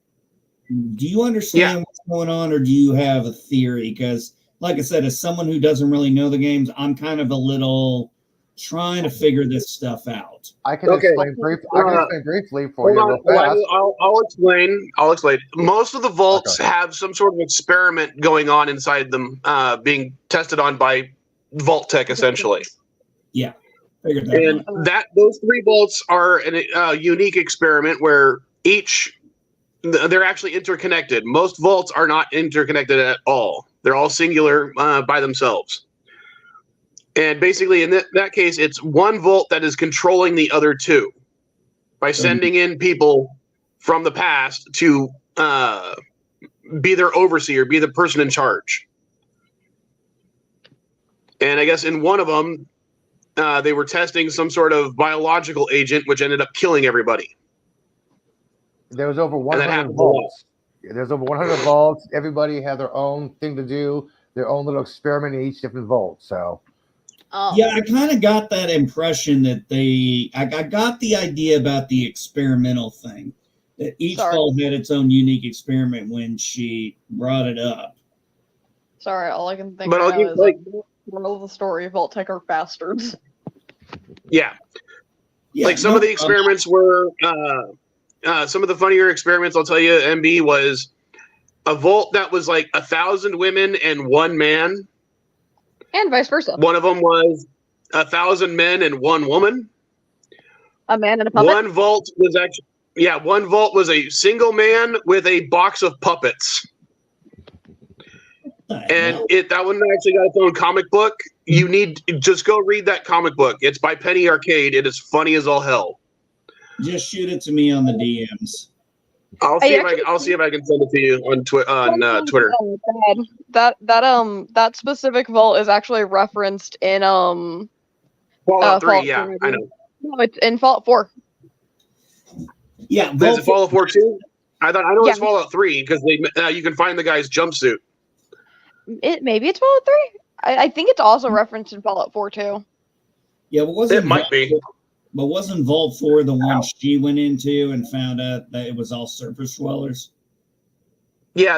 Do you understand what's going on, or do you have a theory? Because, like I said, as someone who doesn't really know the games, I'm kind of a little trying to figure this stuff out. I can explain briefly. I can explain briefly for you real fast. I'll explain. I'll explain. Most of the vaults have some sort of experiment going on inside them, being tested on by Vault Tech, essentially. Yeah, figured that. And those 3 vaults are a unique experiment where they're actually interconnected. Most vaults are not interconnected at all. They're all singular by themselves. And basically, in that case, it's one vault that is controlling the other 2 by sending in people from the past to be their overseer, be the person in charge. And I guess in one of them, they were testing some sort of biological agent, which ended up killing everybody. There was over 100 vaults. There's over 100 vaults. Everybody had their own thing to do, their own little experiment in each different vault. So. Yeah, I kind of got that impression that I got the idea about the experimental thing, that each vault had its own unique experiment when she brought it up. Sorry, all I can think of now is moral of the story, Vault Tech are bastards. Yeah. Like some of the experiments were, some of the funnier experiments, I'll tell you, MB, was a vault that was like 1,000 women and 1 man. And vice versa. One of them was 1,000 men and 1 woman. A man and a puppet. One vault was a single man with a box of puppets. And that one actually got its own comic book. You need just go read that comic book. It's by Penny Arcade. It is funny as all hell. Just shoot it to me on the DMs. I'll see if I can send it to you on Twitter. That specific vault is actually referenced in Fallout 3. Yeah, I know. No, it's in Fallout 4. Yeah, is it Fallout 4 too? I know it's Fallout 3 because you can find the guy's jumpsuit. Maybe it's Fallout 3. I think it's also referenced in Fallout 4 too. Yeah, but it might be. But wasn't Vault 4 the one she went into and found out that it was all surface dwellers? Yeah,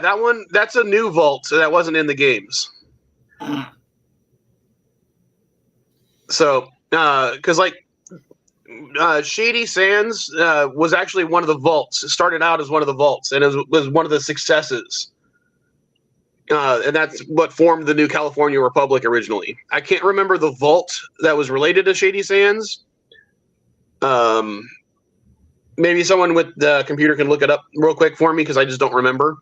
that's a new vault, so that wasn't in the games. So, because Shady Sands was actually one of the vaults. It started out as one of the vaults, and it was one of the successes. And that's what formed the New California Republic originally. I can't remember the vault that was related to Shady Sands. Maybe someone with the computer can look it up real quick for me because I just don't remember.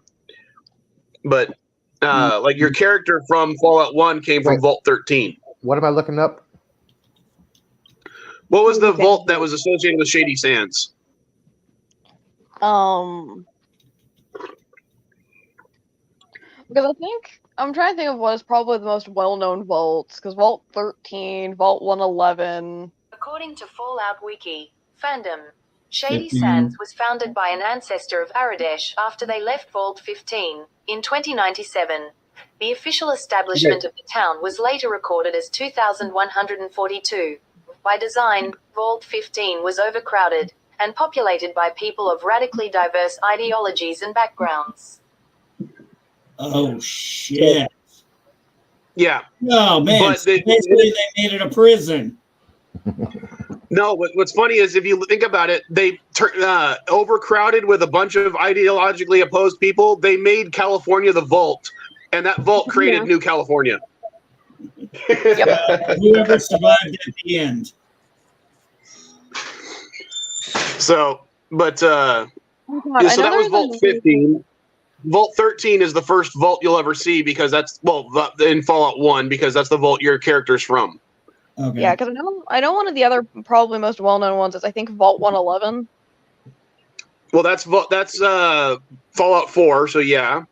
But like your character from Fallout 1 came from Vault 13. What am I looking up? What was the vault that was associated with Shady Sands? Because I think I'm trying to think of what is probably the most well-known vaults. Because Vault 13, Vault 111. According to Fallout Wiki, fandom, Shady Sands was founded by an ancestor of Aradesh after they left Vault 15 in 2097. The official establishment of the town was later recorded as 2142. By design, Vault 15 was overcrowded and populated by people of radically diverse ideologies and backgrounds. Oh, shit. Yeah. Oh, man. But basically, they made it a prison. No, what's funny is if you think about it, they overcrowded with a bunch of ideologically opposed people. They made California the vault, and that vault created New California. Whoever survived at the end. So, but so that was Vault 15. Vault 13 is the first vault you'll ever see because that's in Fallout 1 because that's the vault your character's from. Okay. Yeah, because I know one of the other probably most well-known ones is I think Vault 111. Well, that's Fallout 4. So yeah,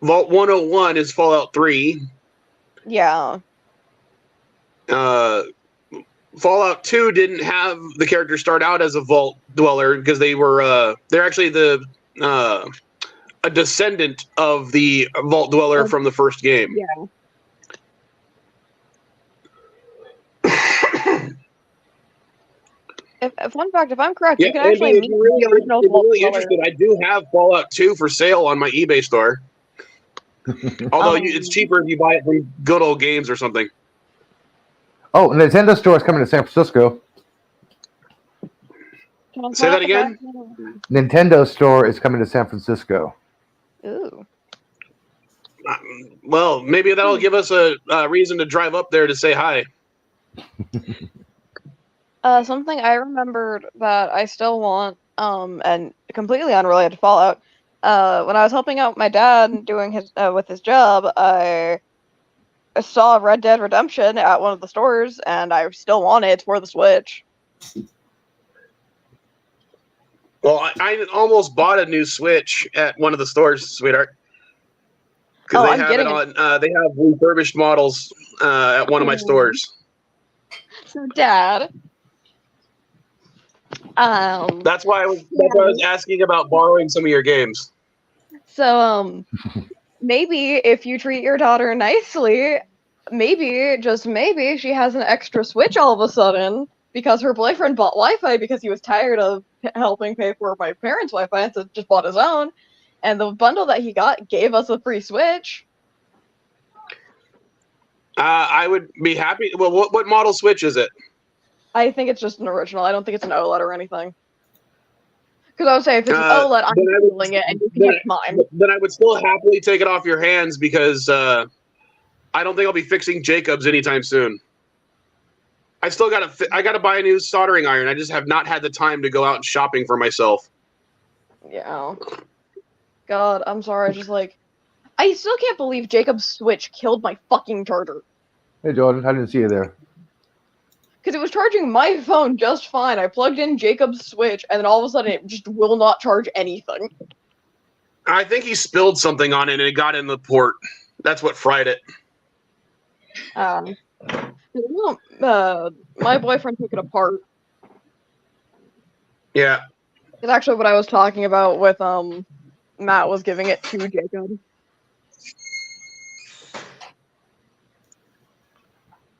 Vault 101 is Fallout 3. Yeah. Fallout 2 didn't have the character start out as a vault dweller because they're actually a descendant of the vault dweller from the first game. Yeah. Fun fact, if I'm correct, Yeah, you can actually meet the original if you're Vault really Dweller. interested, I do have Fallout 2 for sale on my eBay store. Although it's cheaper if you buy it from Good Old Games or something. Oh, Nintendo Store is coming to San Francisco. Say that again? Nintendo Store is coming to San Francisco. Ooh. Well, maybe that'll give us a reason to drive up there to say hi. Something I remembered that I still want, and completely unrelated to Fallout. When I was helping out my dad doing his with his job, I saw Red Dead Redemption at one of the stores, and I still want it for the Switch. Well, I almost bought a new Switch at one of the stores, sweetheart. Because they have it on. They have refurbished models at one of my stores. So, Dad. That's why I was asking about borrowing some of your games. So, maybe if you treat your daughter nicely, maybe, just maybe, she has an extra Switch all of a sudden because her boyfriend bought Wi-Fi because he was tired of helping pay for my parents' Wi-Fi and so just bought his own. And the bundle that he got gave us a free Switch. I would be happy. Well, what model Switch is it? I think it's just an original. I don't think it's an OLED or anything. Because I would say if it's an OLED, I'm Googling it and you can get mine. Then I would still happily take it off your hands because I don't think I'll be fixing Jacob's anytime soon. I still gotta buy a new soldering iron. I just have not had the time to go out shopping for myself. Yeah. God, I'm sorry. I still can't believe Jacob's Switch killed my fucking charger. Hey, Jordan, I didn't see you there. Because it was charging my phone just fine. I plugged in Jacob's Switch, and then all of a sudden it just will not charge anything. I think he spilled something on it, and it got in the port. That's what fried it. My boyfriend took it apart. Yeah. It's actually what I was talking about with Matt was giving it to Jacob.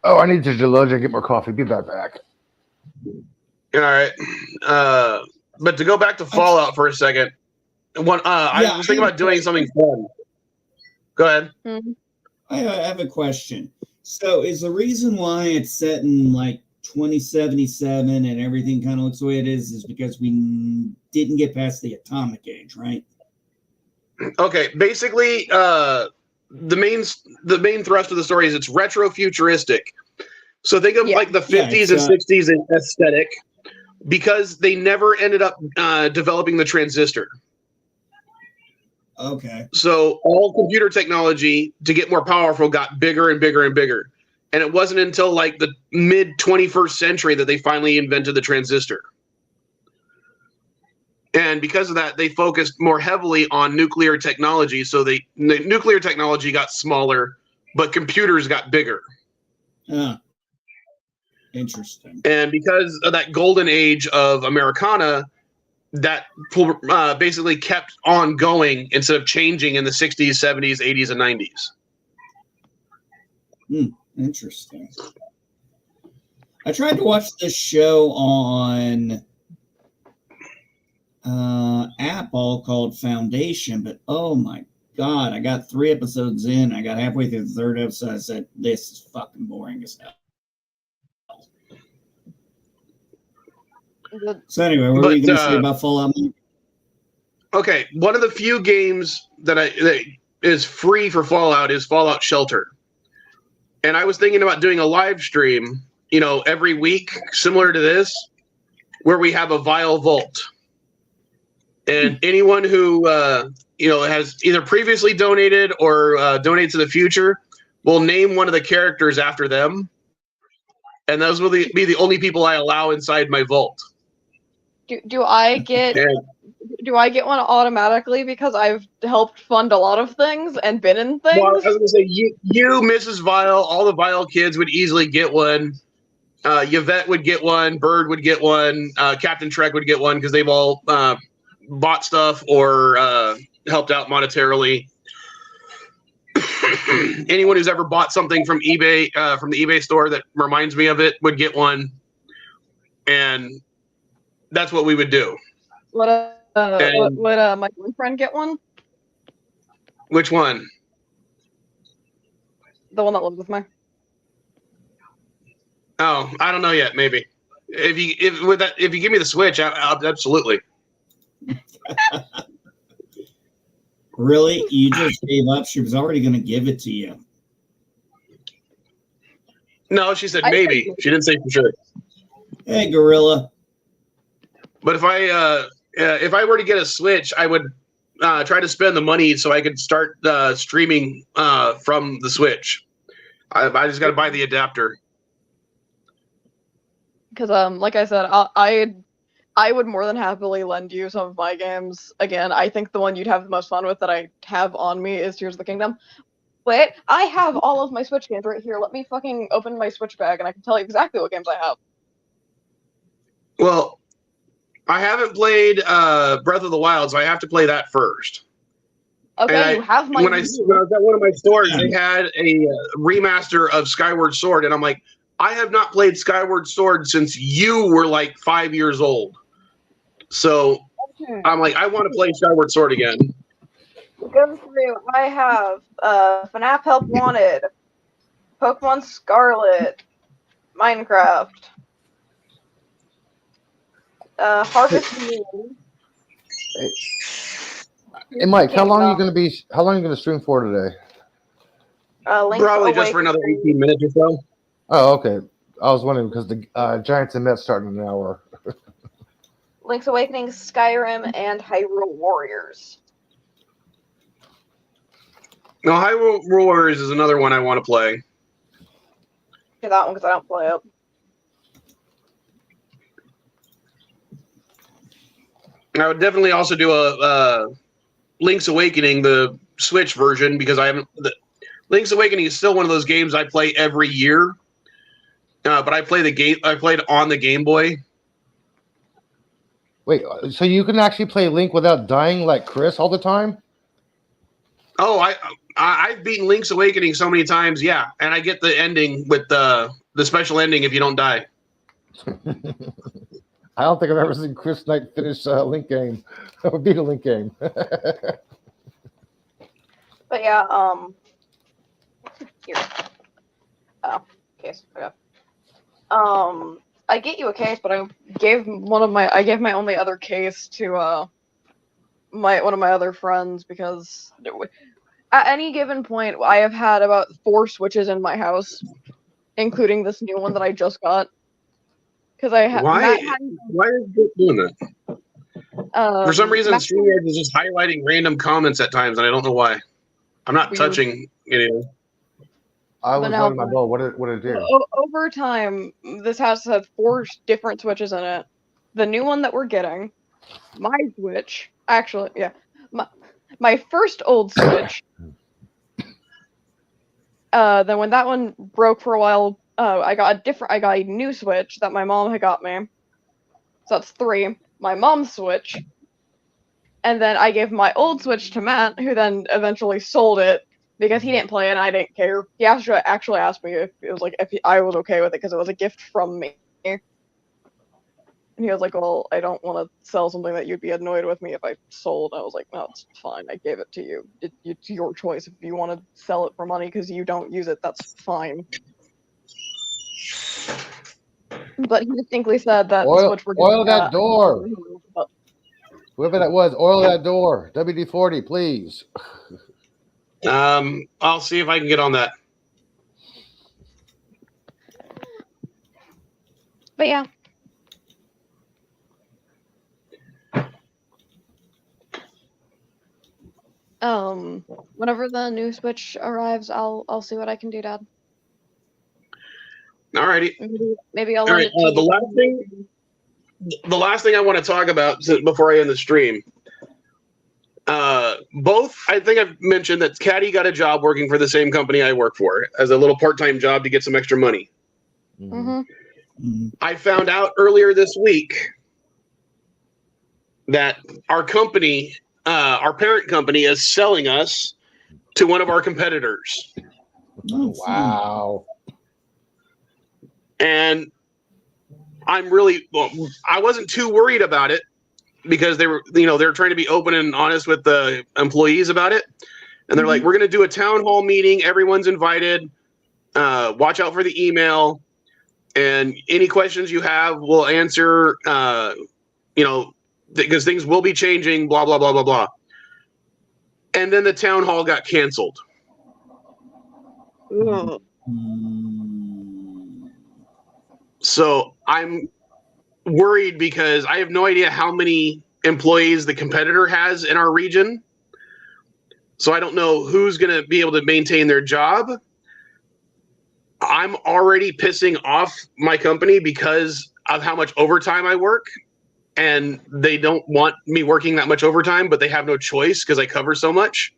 Oh, I need to deload and get more coffee. Be right back. All right. But to go back to Fallout for a second, I was thinking about doing something fun. Go ahead. I have a question. So is the reason why it's set in like 2077 and everything kind of looks the way it is because we didn't get past the atomic age, right? Okay. Basically, the main thrust of the story is it's retro-futuristic. So think of like the 50s and 60s aesthetic because they never ended up developing the transistor. Okay. So all computer technology to get more powerful got bigger and bigger and bigger. And it wasn't until like the mid 21st century that they finally invented the transistor. And because of that, they focused more heavily on nuclear technology. So the nuclear technology got smaller, but computers got bigger. Interesting. And because of that golden age of Americana, that basically kept on going instead of changing in the 60s, 70s, 80s, and 90s. Interesting. I tried to watch this show on Apple called Foundation, but oh my God, I got 3 episodes in. I got halfway through the 3rd episode. I said, this is fucking boring as hell. So anyway, what were you going to say about Fallout? Okay, one of the few games that is free for Fallout is Fallout Shelter. And I was thinking about doing a live stream, every week, similar to this, where we have a Vile Vault. And anyone who has either previously donated or donates in the future will name one of the characters after them. And those will be the only people I allow inside my vault. Do I get do I get one automatically because I've helped fund a lot of things and been in things? Well, I was gonna say you, Mrs. Vile, all the Vile kids would easily get one. Yvette would get one. Bird would get one. Captain Trek would get one because they've all bought stuff or helped out monetarily. Anyone who's ever bought something from eBay, from the eBay store that reminds me of it, would get one, and that's what we would do. Would my boyfriend get one? Which one? The one that lives with me. Oh, I don't know yet. Maybe if you give me the Switch, I'll absolutely. Really? You just gave up? She was already going to give it to you. No, she said maybe. She didn't say for sure. Hey, Gorilla. But if I were to get a Switch, I would try to spend the money so I could start streaming from the Switch. I just got to buy the adapter. Because like I said, I would more than happily lend you some of my games. Again, I think the one you'd have the most fun with that I have on me is Tears of the Kingdom. Wait, I have all of my Switch games right here. Let me fucking open my Switch bag and I can tell you exactly what games I have. Well, I haven't played Breath of the Wild, so I have to play that first. Okay, you have my. When I was at one of my stores, they had a remaster of Skyward Sword, and I'm like, I have not played Skyward Sword since you were like 5 years old. So I'm like, I want to play Skyward Sword again. Good for you. I have FNAF Help Wanted, Pokemon Scarlet, Minecraft, Harvest Moon. Hey Mike, how long are you gonna stream for today? Probably just for another 18 minutes or so. Oh, okay. I was wondering because the Giants and Mets start in an hour. Link's Awakening, Skyrim, and Hyrule Warriors. No, Hyrule Warriors is another one I want to play. Yeah, that one because I don't play it. I would definitely also do a Link's Awakening, the Switch version, because I haven't. Link's Awakening is still one of those games I play every year. But I play the game. I played on the Game Boy. Wait, so you can actually play Link without dying like Chris all the time? Oh, I've beaten Link's Awakening so many times, yeah, and I get the ending with the special ending if you don't die. I don't think I've ever seen Chris Knight finish a Link game or beat a Link game. But yeah, here. Oh, case. Okay. I get you a case, but I gave my only other case to one of my other friends because at any given point I have had about 4 Switches in my house, including this new one that I just got. Because I have. Why is it doing that? For some reason, StreamYard is just highlighting random comments at times, and I don't know why. I'm not touching anything. I was running my ball. What did it do? Over time, this house has 4 different Switches in it. The new one that we're getting, my Switch, actually, yeah, my first old Switch. Then when that one broke for a while, I got a new Switch that my mom had got me. So that's 3. My mom's Switch, and then I gave my old Switch to Matt, who then eventually sold it. Because he didn't play it and I didn't care. He actually asked me if it was like if I was okay with it because it was a gift from me. And he was like, "Well, I don't want to sell something that you'd be annoyed with me if I sold." I was like, "No, it's fine. I gave it to you. It's your choice. If you want to sell it for money because you don't use it, that's fine." But he distinctly said that the Switch were oil that door. Whoever that was, oil that door. WD-40, please. I'll see if I can get on that. But yeah. Whenever the new Switch arrives, I'll see what I can do, Dad. Alrighty. Maybe I'll. All right. The the last thing I want to talk about before I end the stream. Both, I think I've mentioned that Caddy got a job working for the same company I work for as a little part-time job to get some extra money. I found out earlier this week that our company, our parent company, is selling us to one of our competitors. Oh, Wow. And I'm really, well, I wasn't too worried about it because they were, they're trying to be open and honest with the employees about it. And they're like, we're going to do a town hall meeting. Everyone's invited. Watch out for the email. And any questions you have, we'll answer, because things will be changing, blah, blah, blah, blah, blah. And then the town hall got canceled. So I'm worried because I have no idea how many employees the competitor has in our region. So I don't know who's going to be able to maintain their job. I'm already pissing off my company because of how much overtime I work. And they don't want me working that much overtime, but they have no choice because I cover so much.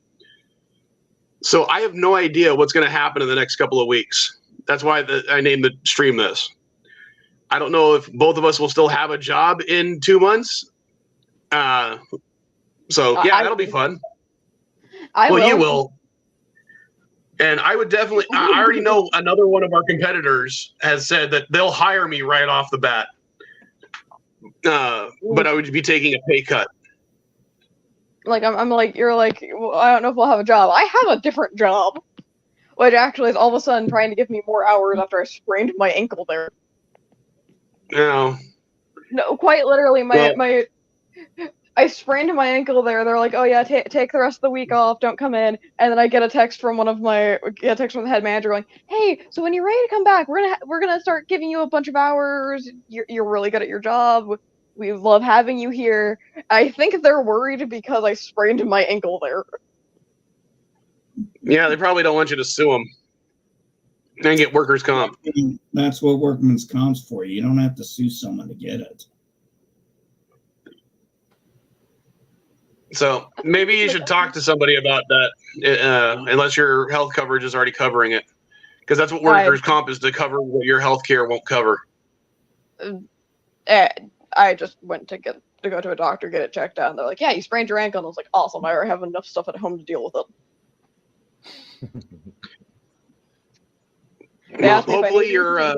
So I have no idea what's going to happen in the next couple of weeks. That's why I named the stream this. I don't know if both of us will still have a job in 2 months. So yeah, that'll be fun. You will. And I would definitely, I already know another one of our competitors has said that they'll hire me right off the bat. But I would be taking a pay cut. Like, I'm like, you're like, well, I don't know if we'll have a job. I have a different job, which actually is all of a sudden trying to give me more hours after I sprained my ankle there. No, quite literally, I sprained my ankle there. They're like, oh yeah, take the rest of the week off, don't come in. And then I get a text from from the head manager going, hey, so when you're ready to come back, we're gonna start giving you a bunch of hours. You're really good at your job. We love having you here. I think they're worried because I sprained my ankle there. Yeah, they probably don't want you to sue them and get workers' comp. That's what workman's comp's for. You don't have to sue someone to get it. So maybe you should talk to somebody about that, unless your health coverage is already covering it, because that's what workers' comp is, to cover what your health care won't cover. I just went to go to a doctor, get it checked out, and they're like, yeah, you sprained your ankle. And I was like, awesome, I already have enough stuff at home to deal with it. Well, hopefully your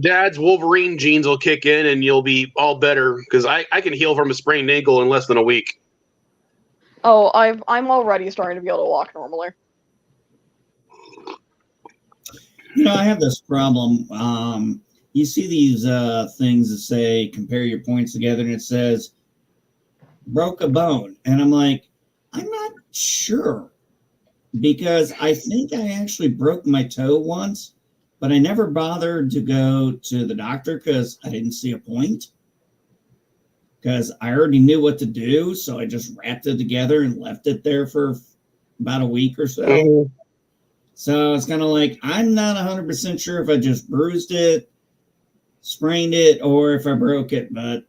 dad's Wolverine genes will kick in and you'll be all better, because I can heal from a sprained ankle in less than a week. Oh, I'm already starting to be able to walk normally. I have this problem. You see these things that say compare your points together, and it says broke a bone, and I'm like, I'm not sure, because I think I actually broke my toe once, but I never bothered to go to the doctor because I didn't see a point, because I already knew what to do. So I just wrapped it together and left it there for about a week or so. So it's kind of like, I'm not 100% sure if I just bruised it, sprained it, or if I broke it. But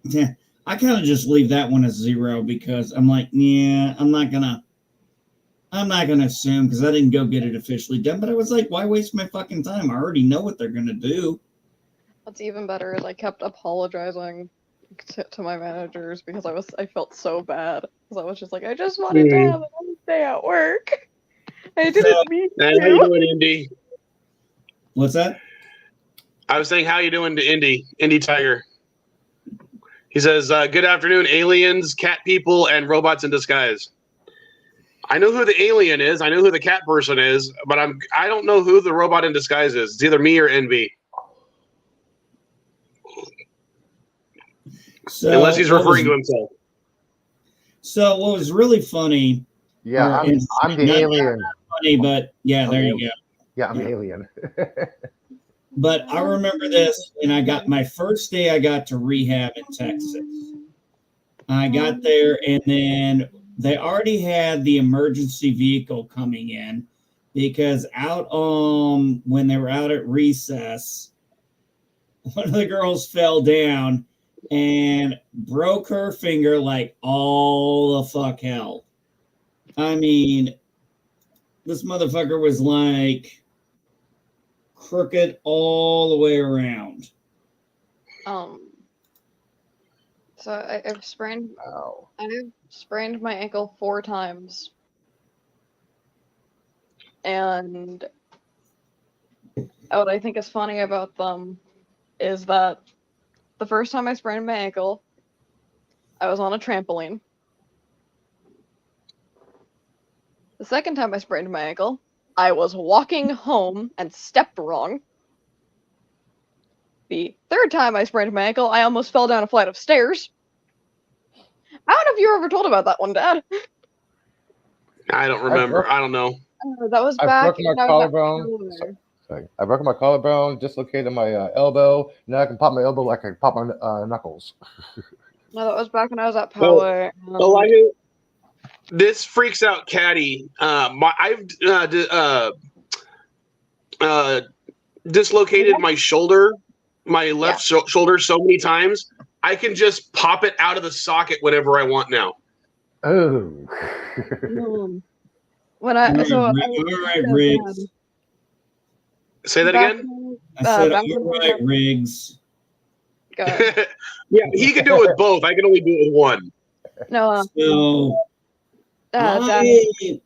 yeah, I kind of just leave that one as 0, because I'm like, yeah, I'm not gonna assume, because I didn't go get it officially done. But I was like, why waste my fucking time? I already know what they're gonna do. What's even better is I kept apologizing to my managers because I felt so bad, because I was just like, I just wanted to have another day at work. I didn't mean to. How you doing, Indy? What's that? I was saying, how you doing to Indy Tiger? He says, good afternoon, aliens, cat people, and robots in disguise. I know who the alien is. I know who the cat person is, but I don't know who the robot in disguise is. It's either me or NB. So, unless he's referring to himself. So what was really funny? Yeah, I'm the alien. Funny, but yeah, there you go. Yeah, I'm the alien. But I remember this, and I got my first day. I got to rehab in Texas. I got there, and then they already had the emergency vehicle coming in, because out when they were out at recess, one of the girls fell down and broke her finger like all the fuck hell. I mean, this motherfucker was like crooked all the way around. So I've sprained my ankle 4 times. And what I think is funny about them is that the first time I sprained my ankle, I was on a trampoline. The second time I sprained my ankle, I was walking home and stepped wrong. The third time I sprained my ankle, I almost fell down a flight of stairs. I don't know if you were ever told about that one, Dad. I don't remember. I don't know. That was back. I broke my collarbone. Sorry. I broke my collarbone, dislocated my elbow. Now I can pop my elbow like I can pop my knuckles. No, that was back when I was at Poway. This freaks out Caddy. I've dislocated my shoulder, my left shoulder so many times. I can just pop it out of the socket whenever I want now. Oh. Riggs. Say that again? I said, all right, Riggs. Yeah, he can do it with both. I can only do it with one. No. I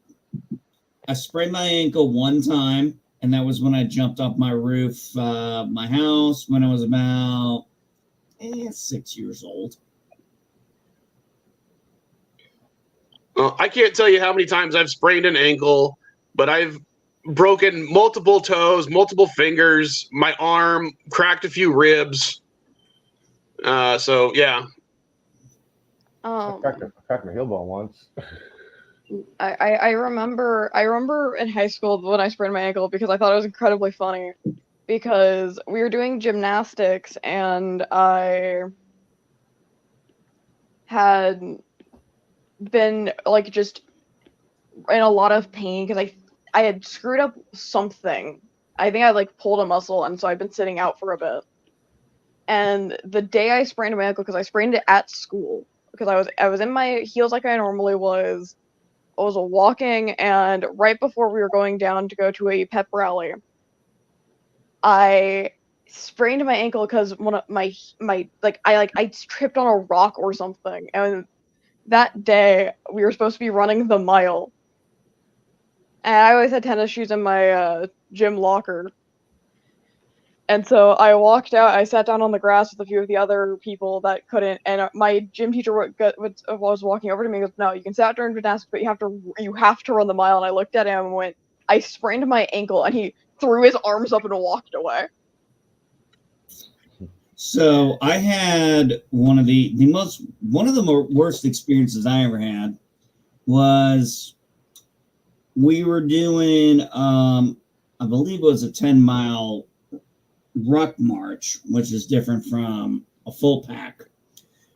sprained my ankle one time, and that was when I jumped off my roof, my house, when I was about 6 years old. Well, I can't tell you how many times I've sprained an ankle, but I've broken multiple toes, multiple fingers, my arm, cracked a few ribs. So yeah. I cracked my heel bone once. I remember in high school when I sprained my ankle because I thought it was incredibly funny because we were doing gymnastics and I had been like just in a lot of pain because I had screwed up something. I think I like pulled a muscle, and so I've been sitting out for a bit. And the day I sprained my ankle, because I sprained it at school, because I was in my heels like I normally was. I was walking, and right before we were going down to go to a pep rally, I sprained my ankle because one of my I tripped on a rock or something, and that day we were supposed to be running the mile. And I always had tennis shoes in my gym locker. And so I walked out, I sat down on the grass with a few of the other people that couldn't, and my gym teacher was walking over to me and goes, "No, you can sit out during gymnastics, but you have to run the mile." And I looked at him and went, "I sprained my ankle," and he threw his arms up and walked away. So I had one of the worst experiences I ever had was we were doing, I believe it was a 10-mile ruck march, which is different from a full pack.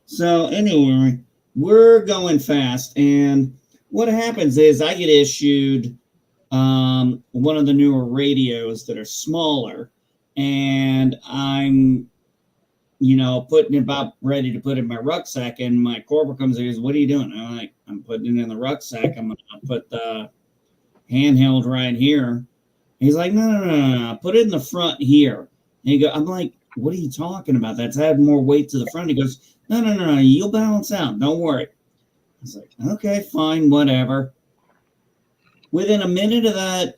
So anyway, we're going fast, and what happens is I get issued one of the newer radios that are smaller, and I'm about ready to put it in my rucksack, and my corporal comes and goes, "What are you doing?" I'm like, "I'm putting it in the rucksack. I'm gonna put the handheld right here." He's like, no, put it in the front here. And I'm like, "What are you talking about? That's add more weight to the front." He goes, no, you'll balance out. Don't worry. I was like, okay, fine, whatever. Within a minute of that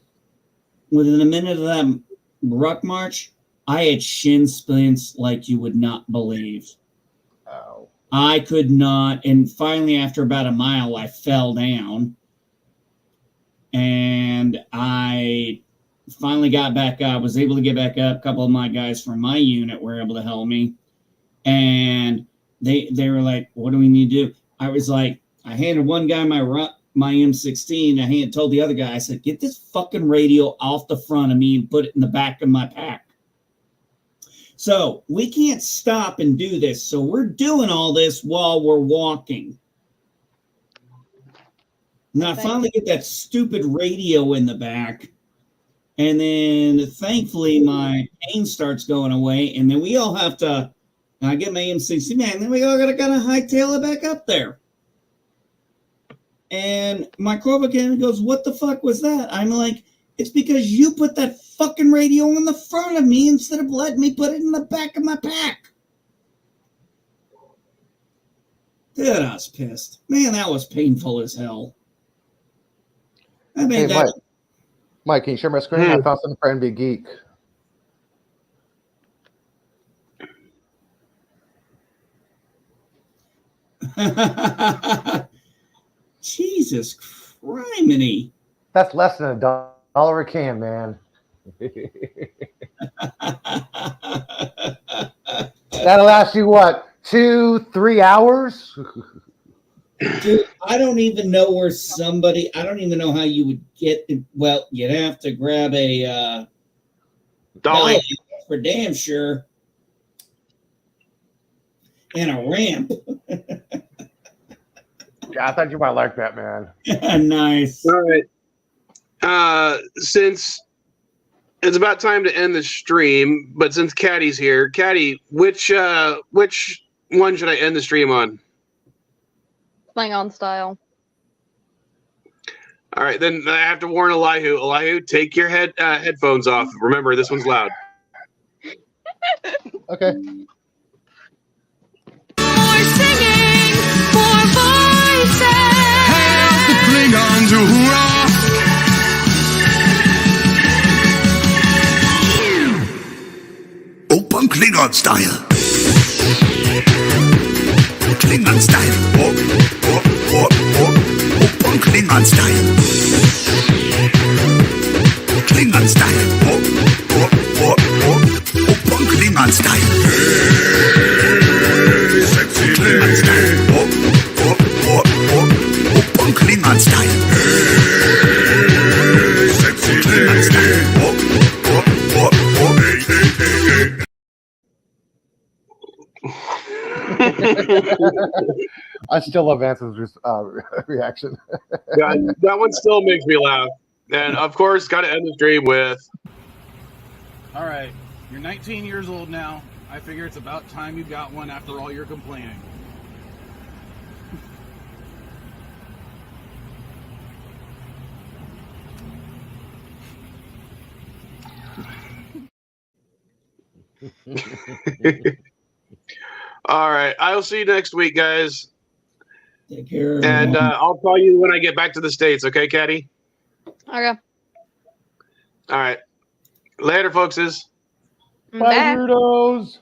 ruck march, I had shin splints like you would not believe. Oh. I could not. And finally, after about a mile, I fell down. And I finally got back up. I was able to get back up. A couple of my guys from my unit were able to help me. And they were like, "What do we need to do?" I was like, I handed one guy my M16. I told the other guy, I said, "Get this fucking radio off the front of me and put it in the back of my pack." So we can't stop and do this. So we're doing all this while we're walking. Now I finally get that stupid radio in the back. And then thankfully my pain starts going away, and then we all have to. I get my MCC man, and then we all gotta hightail it back up there. And my Cobra King goes, "What the fuck was that?" I'm like, "It's because you put that fucking radio in the front of me instead of letting me put it in the back of my pack." Dude, I was pissed. Man, that was painful as hell. I mean, Hey, Mike, can you share my screen? I found something for NB Geek. Jesus criminy. That's less than $1 a can, man. That'll last you what, 2-3 hours? Dude, I don't even know where somebody. I don't even know how you would get. Well, you'd have to grab a dolly for damn sure, and a ramp. Yeah, I thought you might like that, man. Nice. All right. Since it's about time to end the stream, but since Caddy's here, Caddy, which one should I end the stream on? Klingon style. All right, then I have to warn Elihu. Elihu, take your headphones off. Remember, this one's loud. Okay. More singing, more voices. Hail the Klingons, hoorah! Open Klingon style. Klingon style. Open Klingon style. Klingon style. Open Klingon style. Hey, sexy Klingon style. Open Klingon style. Hey, sexy Klingon style. I still love Anson's reaction. Yeah, that one still makes me laugh. And of course, got to end the stream with. All right, you're 19 years old now. I figure it's about time you got one after all your complaining. All right, I'll see you next week, guys. Take care. And I'll call you when I get back to the States, okay, Caddy? Okay. All right. Later, folks. Bye, weirdos.